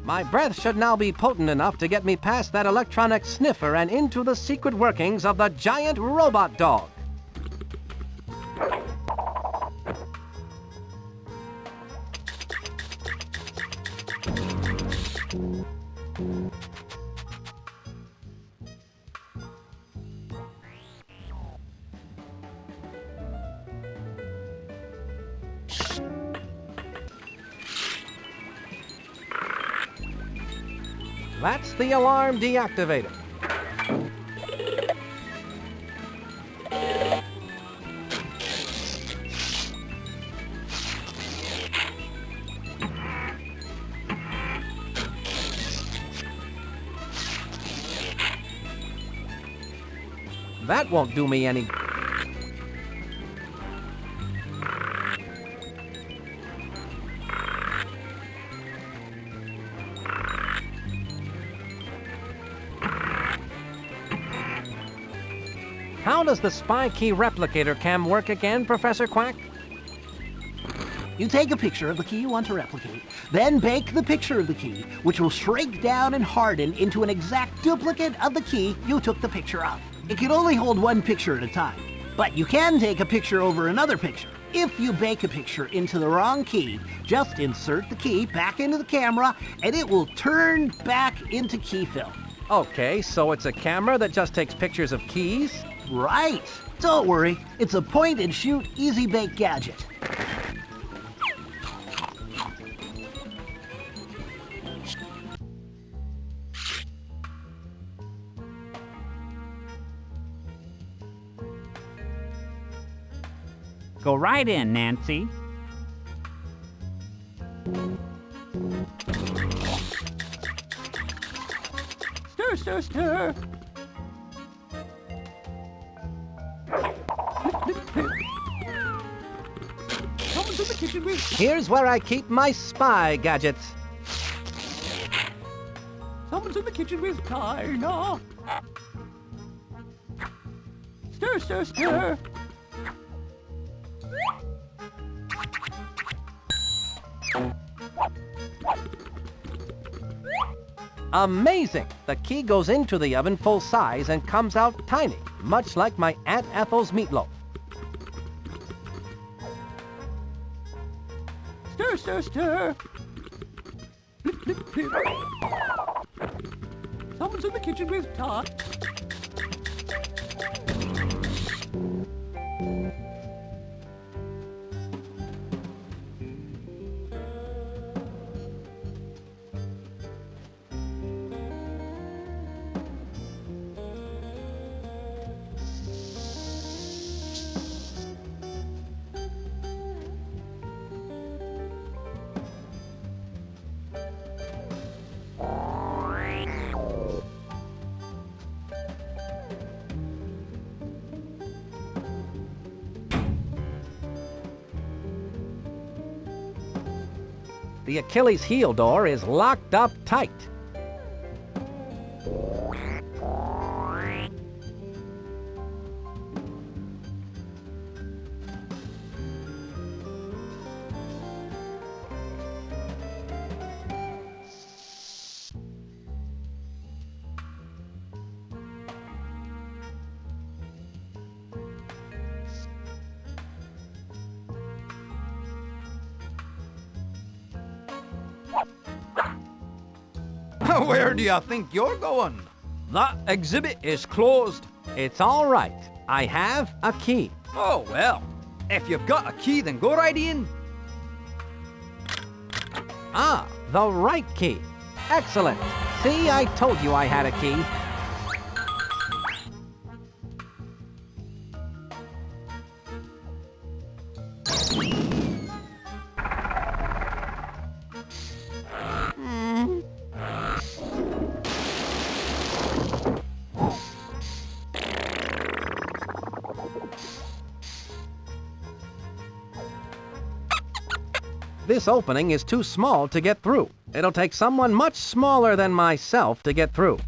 My breath should now be potent enough to get me past that electronic sniffer and into the secret workings of the giant robot dog. That's the Alarm Deactivator. That won't do me any... How does the spy key replicator cam work again, Professor Quack? You take a picture of the key you want to replicate, then bake the picture of the key, which will shrink down and harden into an exact duplicate of the key you took the picture of. It can only hold one picture at a time. But you can take a picture over another picture. If you bake a picture into the wrong key, just insert the key back into the camera and it will turn back into key film. Okay, so it's a camera that just takes pictures of keys? Right. Don't worry, it's a point-and-shoot, easy-bake gadget. Go right in, Nancy. Stir, stir, stir. Someone's in the kitchen with... Here's where I keep my spy gadgets. Someone's in the kitchen with China. Stir, stir, stir. Amazing! The key goes into the oven full size and comes out tiny, much like my Aunt Ethel's meatloaf. Stir, stir, stir. Flip, flip, flip. Someone's in the kitchen with tart. The Achilles heel door is locked up tight. Where do you think you're going? That exhibit is closed. It's all right. I have a key. Oh, well. If you've got a key, then go right in. Ah, the right key. Excellent. See, I told you I had a key. This opening is too small to get through. It'll take someone much smaller than myself to get through.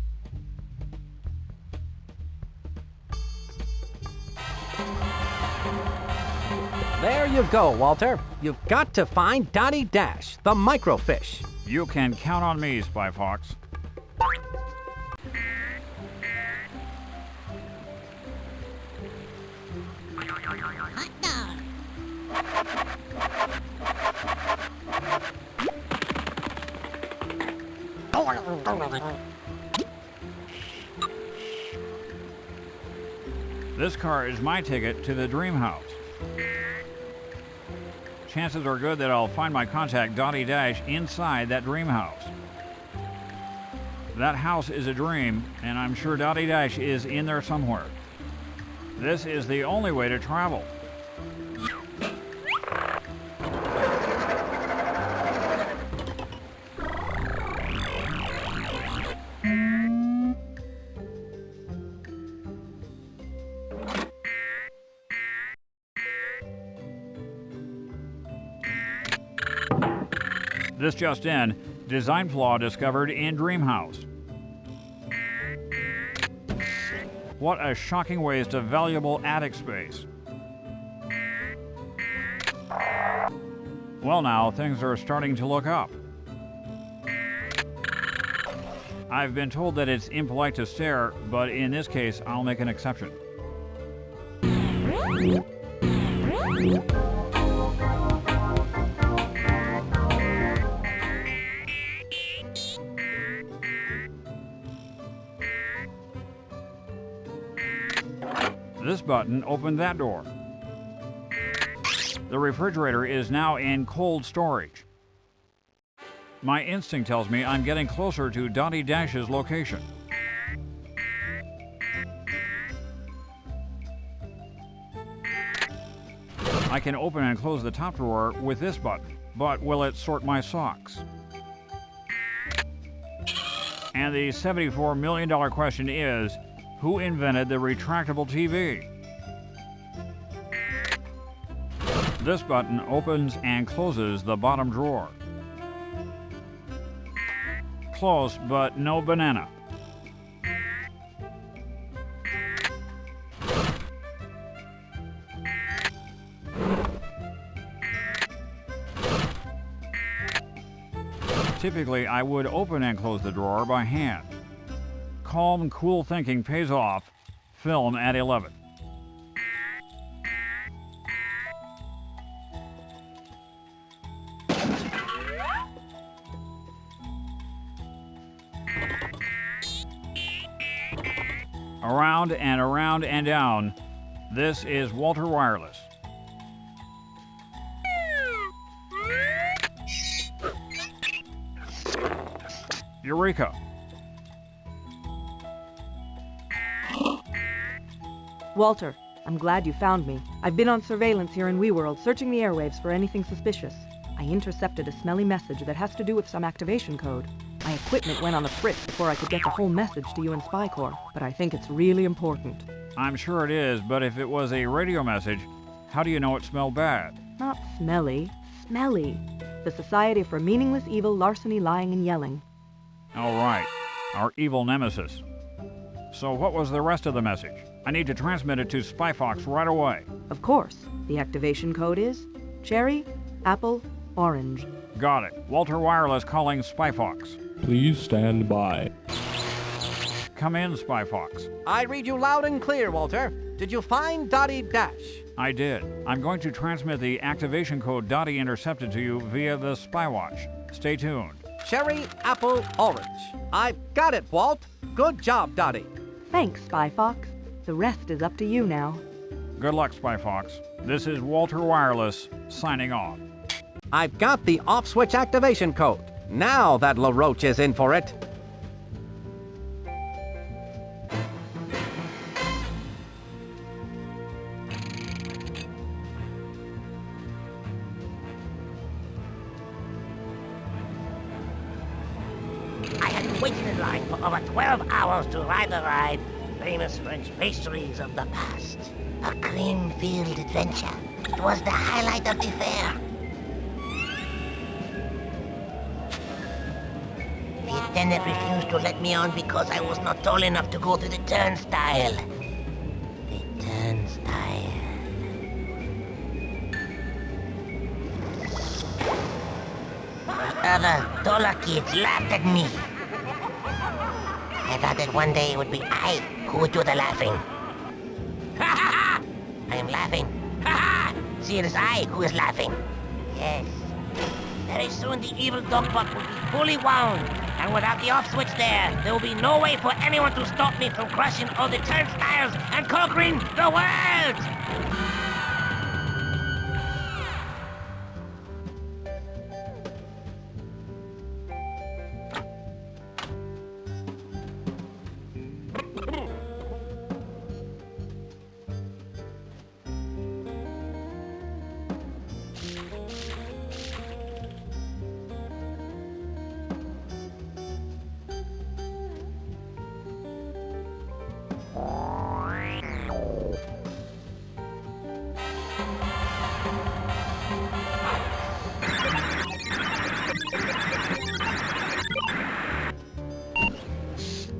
There you go, Walter. You've got to find Dottie Dash, the microfish. You can count on me, Spy Fox. This car is my ticket to the dream house. Chances are good that I'll find my contact, Dottie Dash, inside that dream house. That house is a dream, and I'm sure Dottie Dash is in there somewhere. This is the only way to travel. This just in, design flaw discovered in Dreamhouse. What a shocking waste of valuable attic space. Well now, things are starting to look up. I've been told that it's impolite to stare, but in this case, I'll make an exception. This button opened that door. The refrigerator is now in cold storage. My instinct tells me I'm getting closer to Dottie Dash's location. I can open and close the top drawer with this button, but will it sort my socks? And the $74 million question is, who invented the retractable TV? This button opens and closes the bottom drawer. Close, but no banana. Typically, I would open and close the drawer by hand. Calm, cool thinking pays off. Film at 11. Around and down. This is Walter Wireless. Eureka! Walter, I'm glad you found me. I've been on surveillance here in WeWorld, searching the airwaves for anything suspicious. I intercepted a smelly message that has to do with some activation code. My equipment went on the fritz before I could get the whole message to you in Spy Corps, but I think it's really important. I'm sure it is, but if it was a radio message, how do you know it smelled bad? Not smelly, smelly. The Society for Meaningless Evil, Larceny, Lying, and Yelling. All right, our evil nemesis. So what was the rest of the message? I need to transmit it to SpyFox right away. Of course. The activation code is cherry, apple, orange. Got it. Walter Wireless calling SpyFox. Please stand by. Come in, SpyFox. I read you loud and clear, Walter. Did you find Dottie Dash? I did. I'm going to transmit the activation code Dottie intercepted to you via the Spywatch. Stay tuned. Cherry, apple, orange. I've got it, Walt. Good job, Dottie. Thanks, SpyFox. The rest is up to you now. Good luck, SpyFox. This is Walter Wireless, signing off. I've got the off-switch activation code. Now that LaRoche is in for it. I had been waiting in line for over 12 hours to ride the ride. Famous French pastries of the past. A cream-filled adventure. It was the highlight of the fair. The attendant refused to let me on because I was not tall enough to go through the turnstile. The turnstile. Other taller kids laughed at me. I thought that one day it would be I who would do the laughing. Ha ha ha! I am laughing. Ha ha! See, it is I who is laughing. Yes. Very soon the evil dogbot will be fully wound, and without the off switch there will be no way for anyone to stop me from crushing all the turnstiles and conquering the world!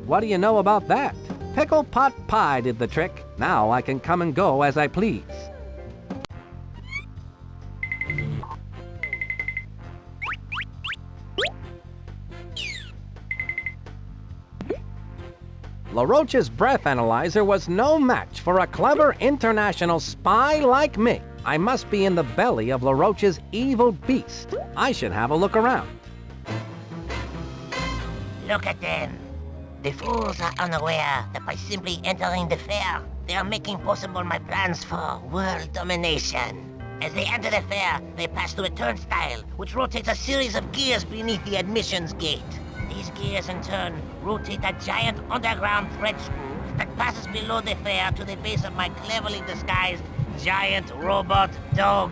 What do you know about that? Pickle Pot Pie did the trick. Now I can come and go as I please. LaRoche's breath analyzer was no match for a clever international spy like me. I must be in the belly of LaRoche's evil beast. I should have a look around. Look at them. The fools are unaware that by simply entering the fair, they are making possible my plans for world domination. As they enter the fair, they pass through a turnstile, which rotates a series of gears beneath the admissions gate. These gears, in turn, rotate a giant underground thread screw that passes below the fair to the base of my cleverly disguised giant robot dog.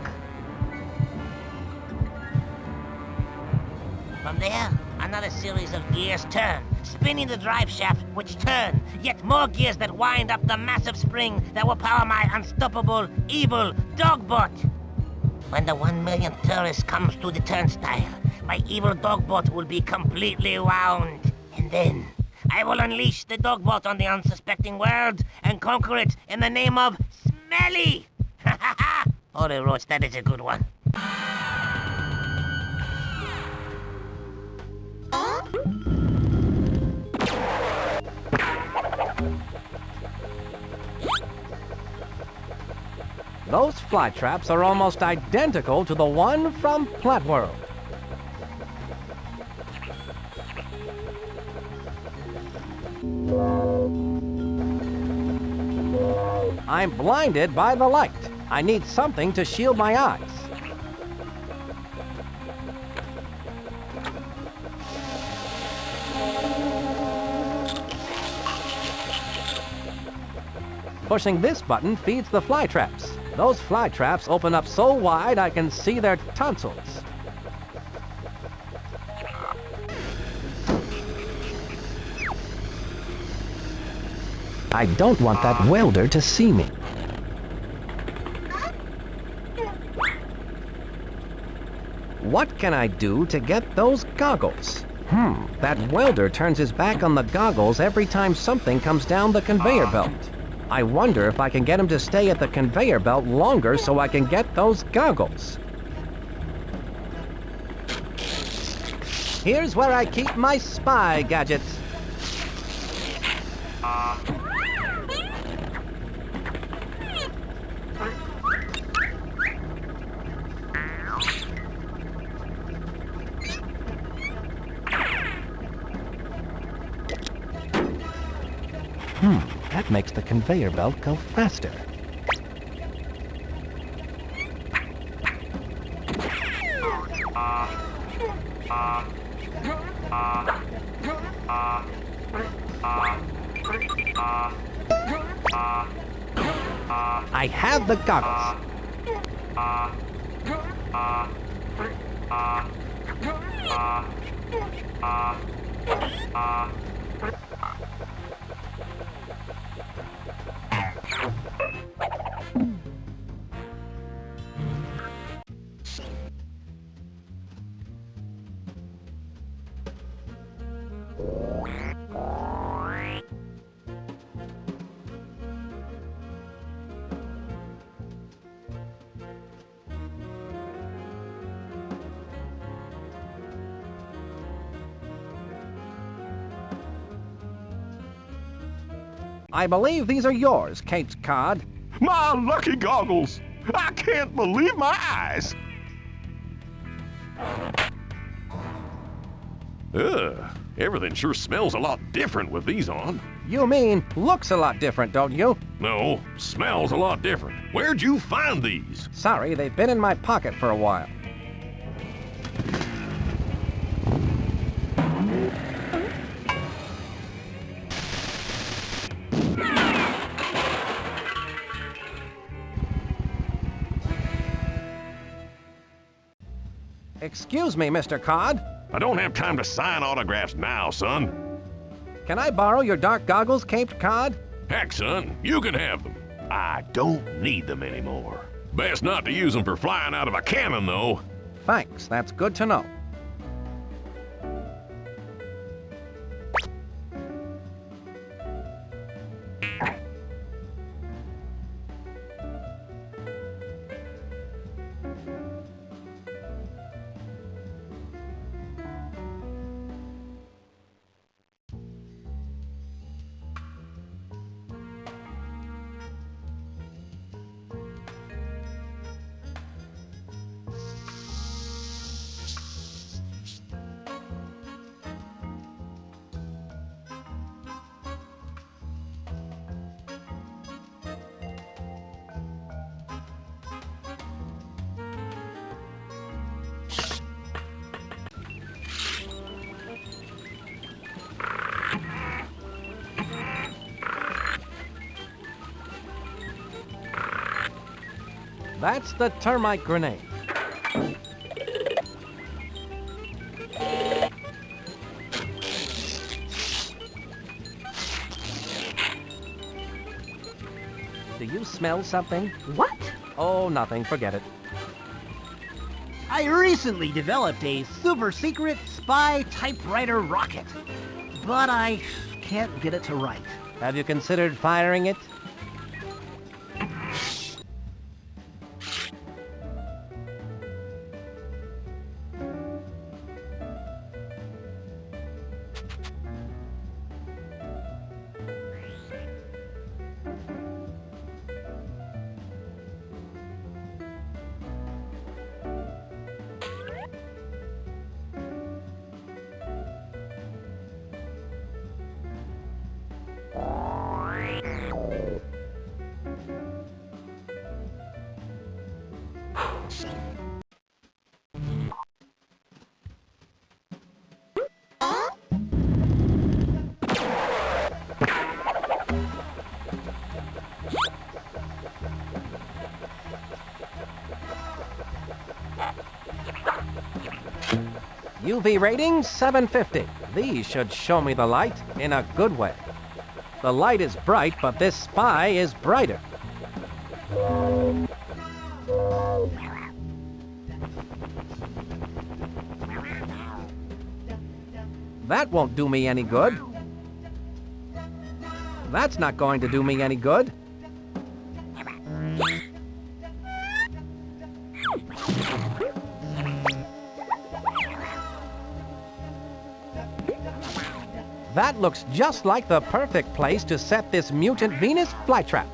From there, another series of gears turn, spinning the drive shaft, which turn, yet more gears that wind up the massive spring that will power my unstoppable, evil dogbot. When the 1 millionth tourist comes to the turnstile, my evil dogbot will be completely wound. And then, I will unleash the dogbot on the unsuspecting world and conquer it in the name of Smelly! Ha ha ha! Holy Roach, that is a good one. Those flytraps are almost identical to the one from Plant World. I'm blinded by the light. I need something to shield my eyes. Pushing this button feeds the flytraps. Those flytraps open up so wide I can see their tonsils. I don't want that welder to see me. What can I do to get those goggles? That welder turns his back on the goggles every time something comes down the conveyor belt. I wonder if I can get him to stay at the conveyor belt longer so I can get those goggles. Here's where I keep my spy gadgets. That makes the conveyor belt go faster. I have the goggles. I believe these are yours, Caped Cod. My lucky goggles! I can't believe my eyes! Everything sure smells a lot different with these on. You mean looks a lot different, don't you? No, smells a lot different. Where'd you find these? Sorry, they've been in my pocket for a while. Excuse me, Mr. Cod. I don't have time to sign autographs now, son. Can I borrow your dark goggles, Caped Cod? Heck, son, you can have them. I don't need them anymore. Best not to use them for flying out of a cannon, though. Thanks, that's good to know. That's the Termite Grenade. Do you smell something? What? Oh, nothing. Forget it. I recently developed a super secret spy typewriter rocket, but I can't get it to write. Have you considered firing it? UV rating 750. These should show me the light in a good way. The light is bright, but this spy is brighter. That won't do me any good. That's not going to do me any good. That looks just like the perfect place to set this Mutant Venus Flytrap.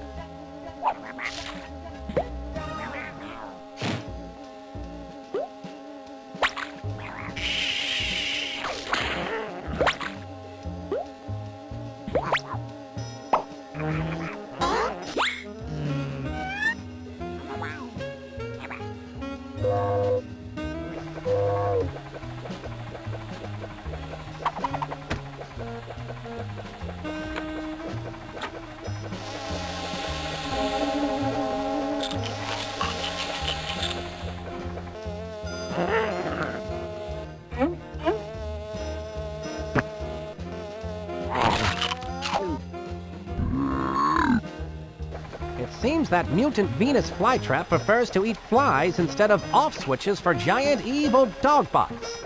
Seems that Mutant Venus Flytrap prefers to eat flies instead of off switches for giant evil dog bots.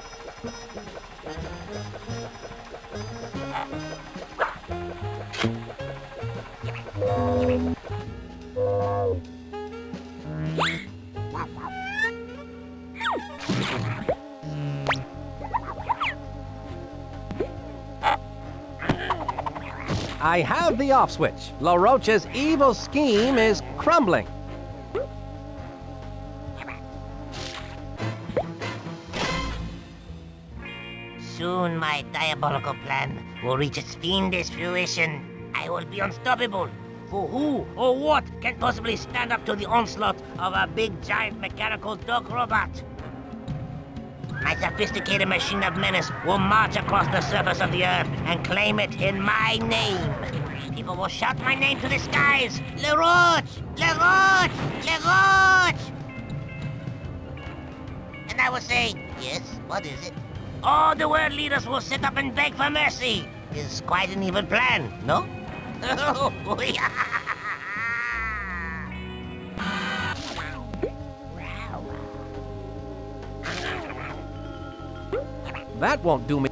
I have the off switch. LaRoche's evil scheme is crumbling. Soon my diabolical plan will reach its fiendish fruition. I will be unstoppable. For who or what can possibly stand up to the onslaught of a big, giant mechanical dog robot? My sophisticated machine of menace will march across the surface of the earth and claim it in my name. People will shout my name to the skies. LaRoche! LaRoche! LaRoche! And I will say, yes, what is it? All the world leaders will sit up and beg for mercy. It's quite an evil plan, no? That won't do me.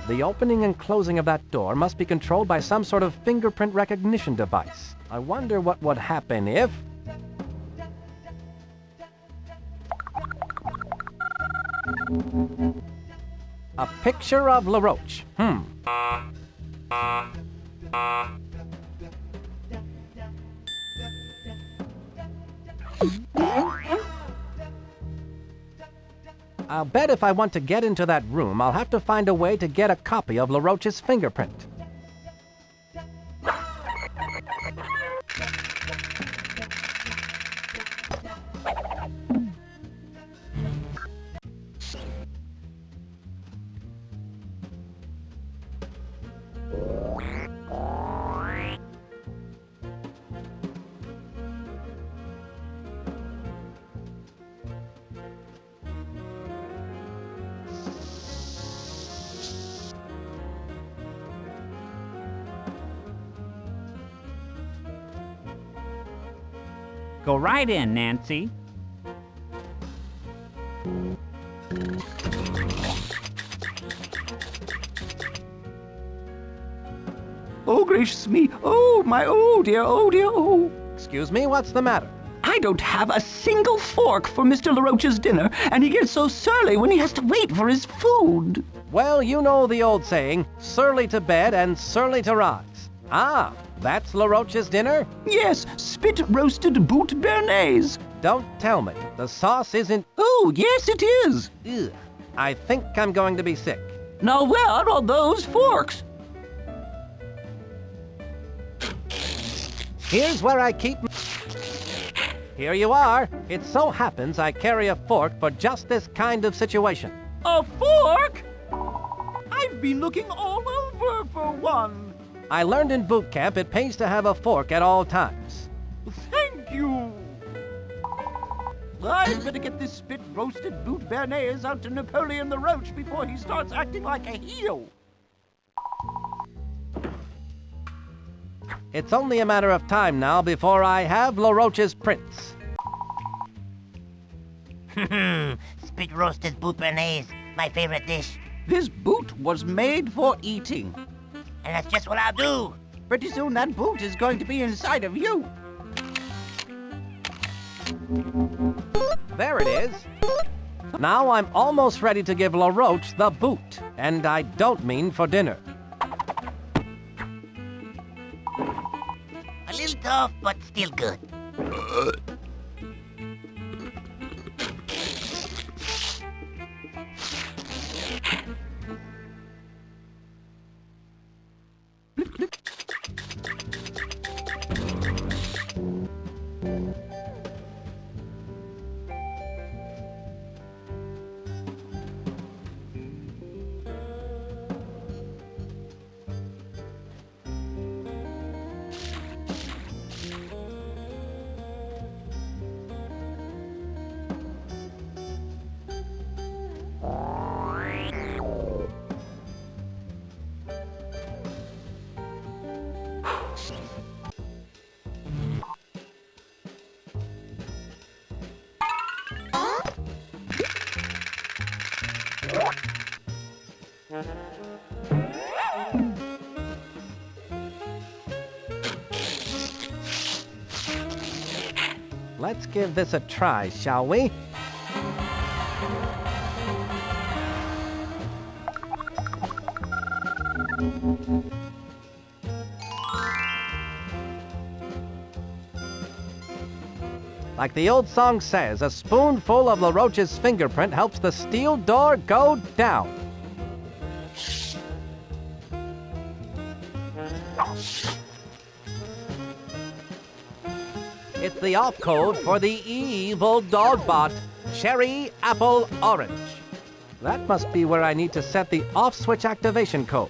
The opening and closing of that door must be controlled by some sort of fingerprint recognition device. I wonder what would happen if... A picture of LaRoche. I'll bet if I want to get into that room, I'll have to find a way to get a copy of LaRoche's fingerprint. Go right in, Nancy. Oh, gracious me. Oh, my, oh dear, oh dear, oh. Excuse me, what's the matter? I don't have a single fork for Mr. LaRoche's dinner, and he gets so surly when he has to wait for his food. Well, you know the old saying, surly to bed and surly to rise. Ah, that's LaRoche's dinner? Yes, spit-roasted boot béarnaise. Don't tell me. The sauce isn't... Oh, yes, it is. Ugh. I think I'm going to be sick. Now, where are those forks? Here's where I keep... Here you are. It so happens I carry a fork for just this kind of situation. A fork? I've been looking all over for one. I learned in boot camp it pays to have a fork at all times. Thank you. I'd better get this spit-roasted boot béarnaise out to Napoleon the Roach before he starts acting like a heel. It's only a matter of time now before I have LaRoche's prints. Spit-roasted boot béarnaise, my favorite dish. This boot was made for eating. And that's just what I'll do. Pretty soon that boot is going to be inside of you. There it is. Now I'm almost ready to give LaRoche the boot. And I don't mean for dinner. A little tough, but still good. Let's give this a try, shall we? Like the old song says, a spoonful of LaRoche's fingerprint helps the steel door go down. It's the off code for the evil dog bot, Cherry Apple Orange. That must be where I need to set the off switch activation code.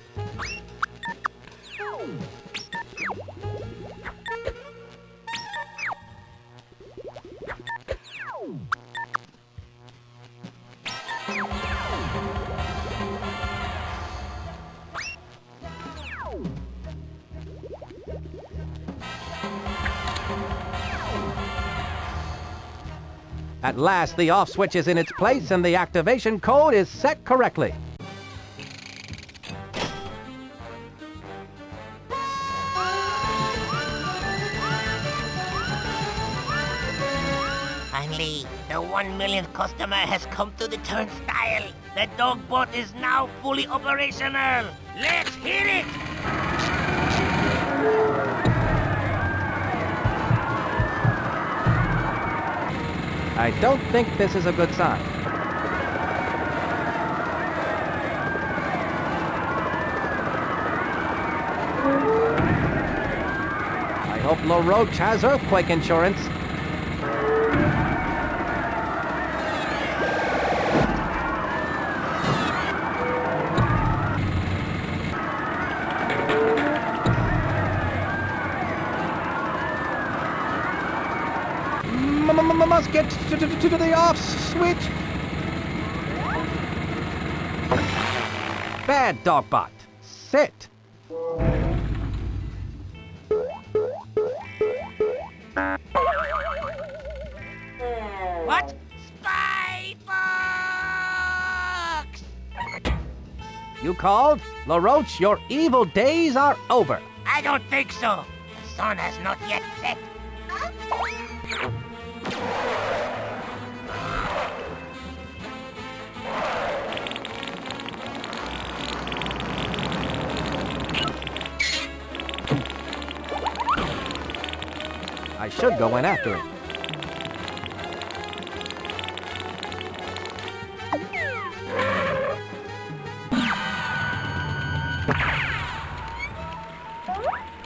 At last, the off switch is in its place and the activation code is set correctly. Finally, The 1 millionth customer has come to the turnstile. The dog bot is now fully operational. Let's hit it! I don't think this is a good sign. I hope LaRoche has earthquake insurance. Must get to the off switch. Bad dogbot. Sit. What? Spy box! You called? LaRoche, your evil days are over. I don't think so. The sun has not yet set. I should go in after him.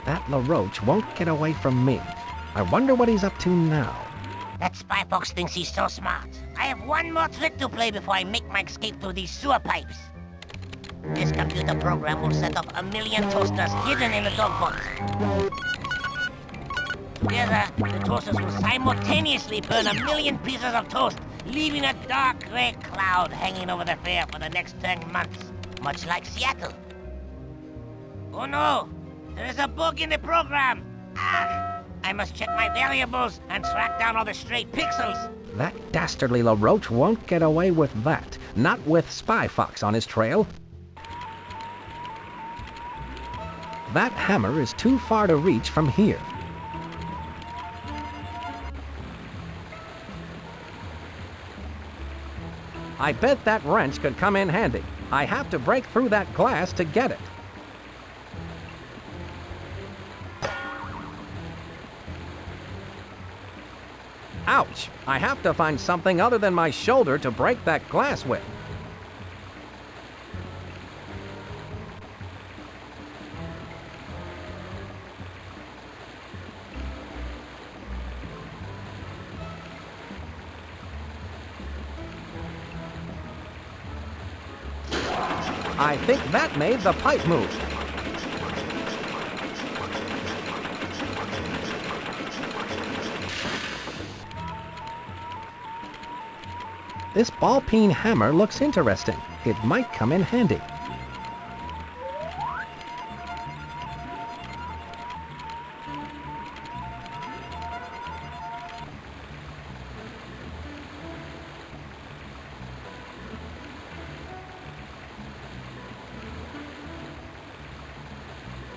That LaRoche won't get away from me. I wonder what he's up to now. That spy fox thinks he's so smart. I have one more trick to play before I make my escape through these sewer pipes. This computer program will set off 1 million toasters hidden in the dog box. Together, the toasters will simultaneously burn 1 million pieces of toast, leaving a dark gray cloud hanging over the fair for the next 10 months, much like Seattle. Oh no! There is a bug in the program! Ah! I must check my variables and track down all the stray pixels. That dastardly LaRoche won't get away with that. Not with Spy Fox on his trail. That hammer is too far to reach from here. I bet that wrench could come in handy. I have to break through that glass to get it. Ouch! I have to find something other than my shoulder to break that glass with. I think that made the pipe move. This ball-peen hammer looks interesting. It might come in handy.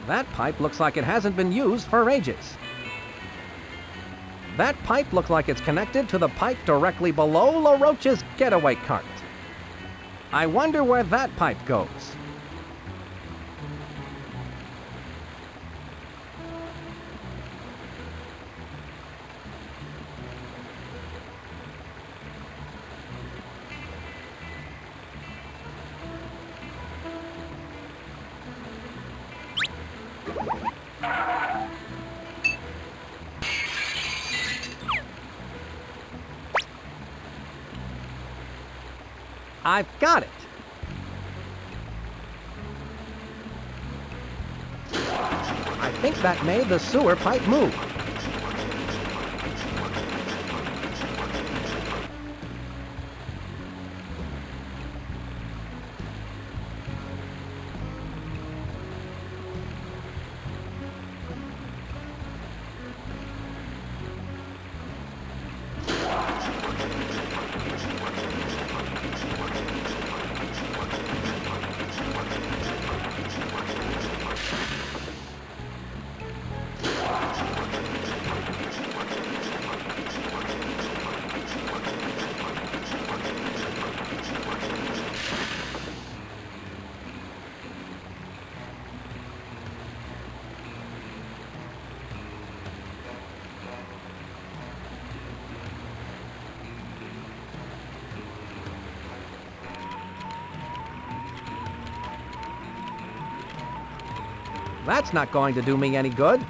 That pipe looks like it hasn't been used for ages. That pipe looks like it's connected to the pipe directly below LaRoche's getaway cart. I wonder where that pipe goes. I've got it. I think that made the sewer pipe move. That's not going to do me any good.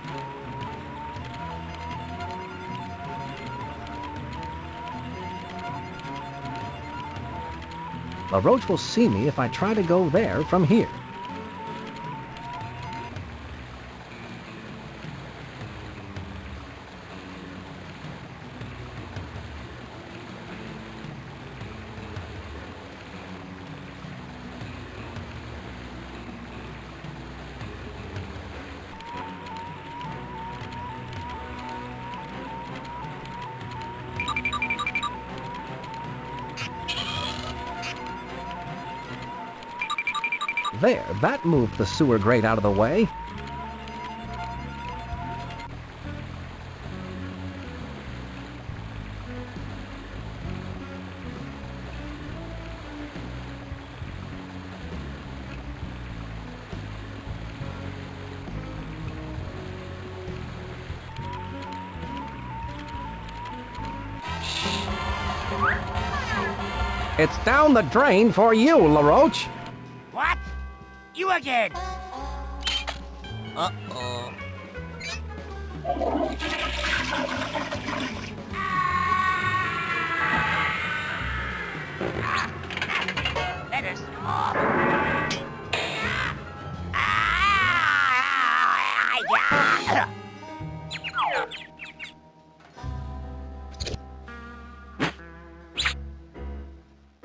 LaRoche will see me if I try to go there from here. There, that moved the sewer grate out of the way. It's down the drain for you, LaRoche. What? You again! Uh-oh. Let us off!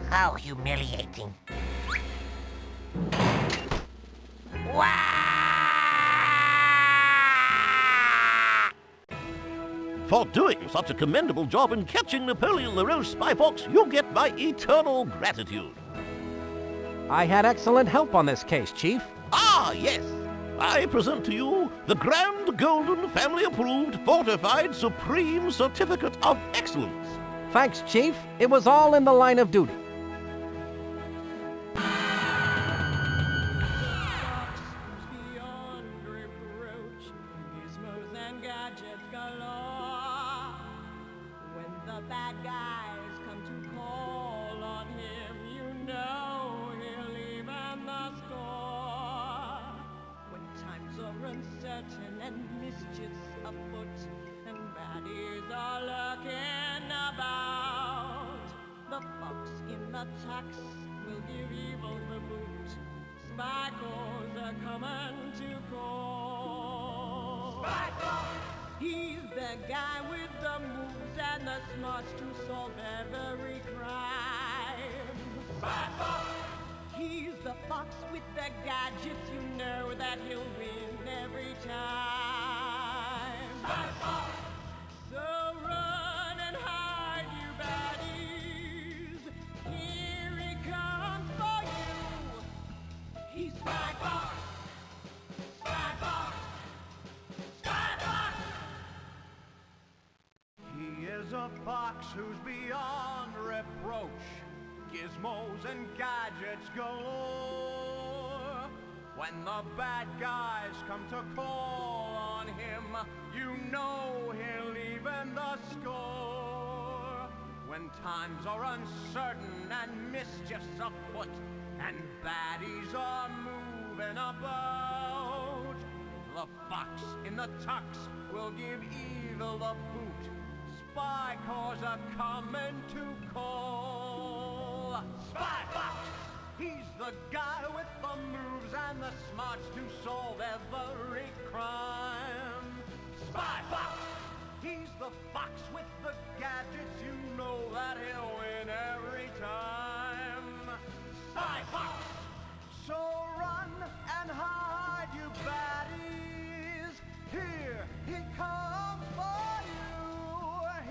How humiliating. For doing such a commendable job in catching Napoleon LaRoche, Spy Fox, you'll get my eternal gratitude. I had excellent help on this case, Chief. Ah, yes. I present to you the Grand Golden Family-Approved Fortified Supreme Certificate of Excellence. Thanks, Chief. It was all in the line of duty. Will give evil the boot. Spy calls are coming to call. Spy Fox! He's the guy with the moves and the smarts to solve every crime. Spy Fox! He's the fox with the gadgets, you know that he'll win every time. Spy Fox! So run and hide, you baddies. Here he comes for you. He's Spy Fox. Spy Fox. Spy Fox. He is a fox who's beyond reproach. Gizmos and gadgets galore. When the bad guys come to call on him, you know he'll even the score. When times are uncertain and mischief's afoot, and baddies are moving about, the fox in the tux will give evil the boot. Spy cars are coming to call. Spy Fox! He's the guy with the moves and the smarts to solve every crime. Spy Fox! He's the fox with the gadgets, you know that he'll win every time. Spy Fox! So run and hide, you baddies. Here he comes for you.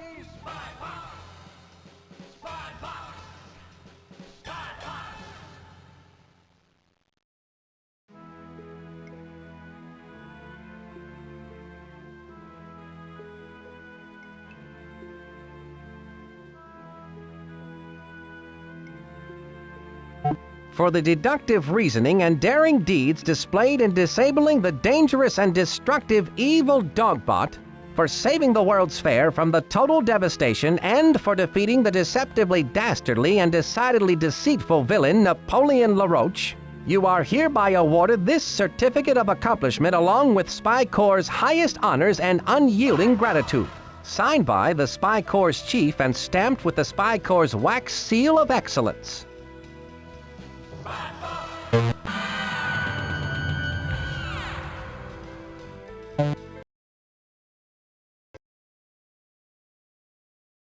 He's Spy Fox! Spy Fox! Spy Fox! For the deductive reasoning and daring deeds displayed in disabling the dangerous and destructive evil Dogbot, for saving the World's Fair from the total devastation, and for defeating the deceptively dastardly and decidedly deceitful villain Napoleon LaRoche, You are hereby awarded this certificate of accomplishment along with Spy Corps' highest honors and unyielding gratitude. Signed by the Spy Corps Chief and stamped with the Spy Corps' wax seal of excellence. Spy Corps.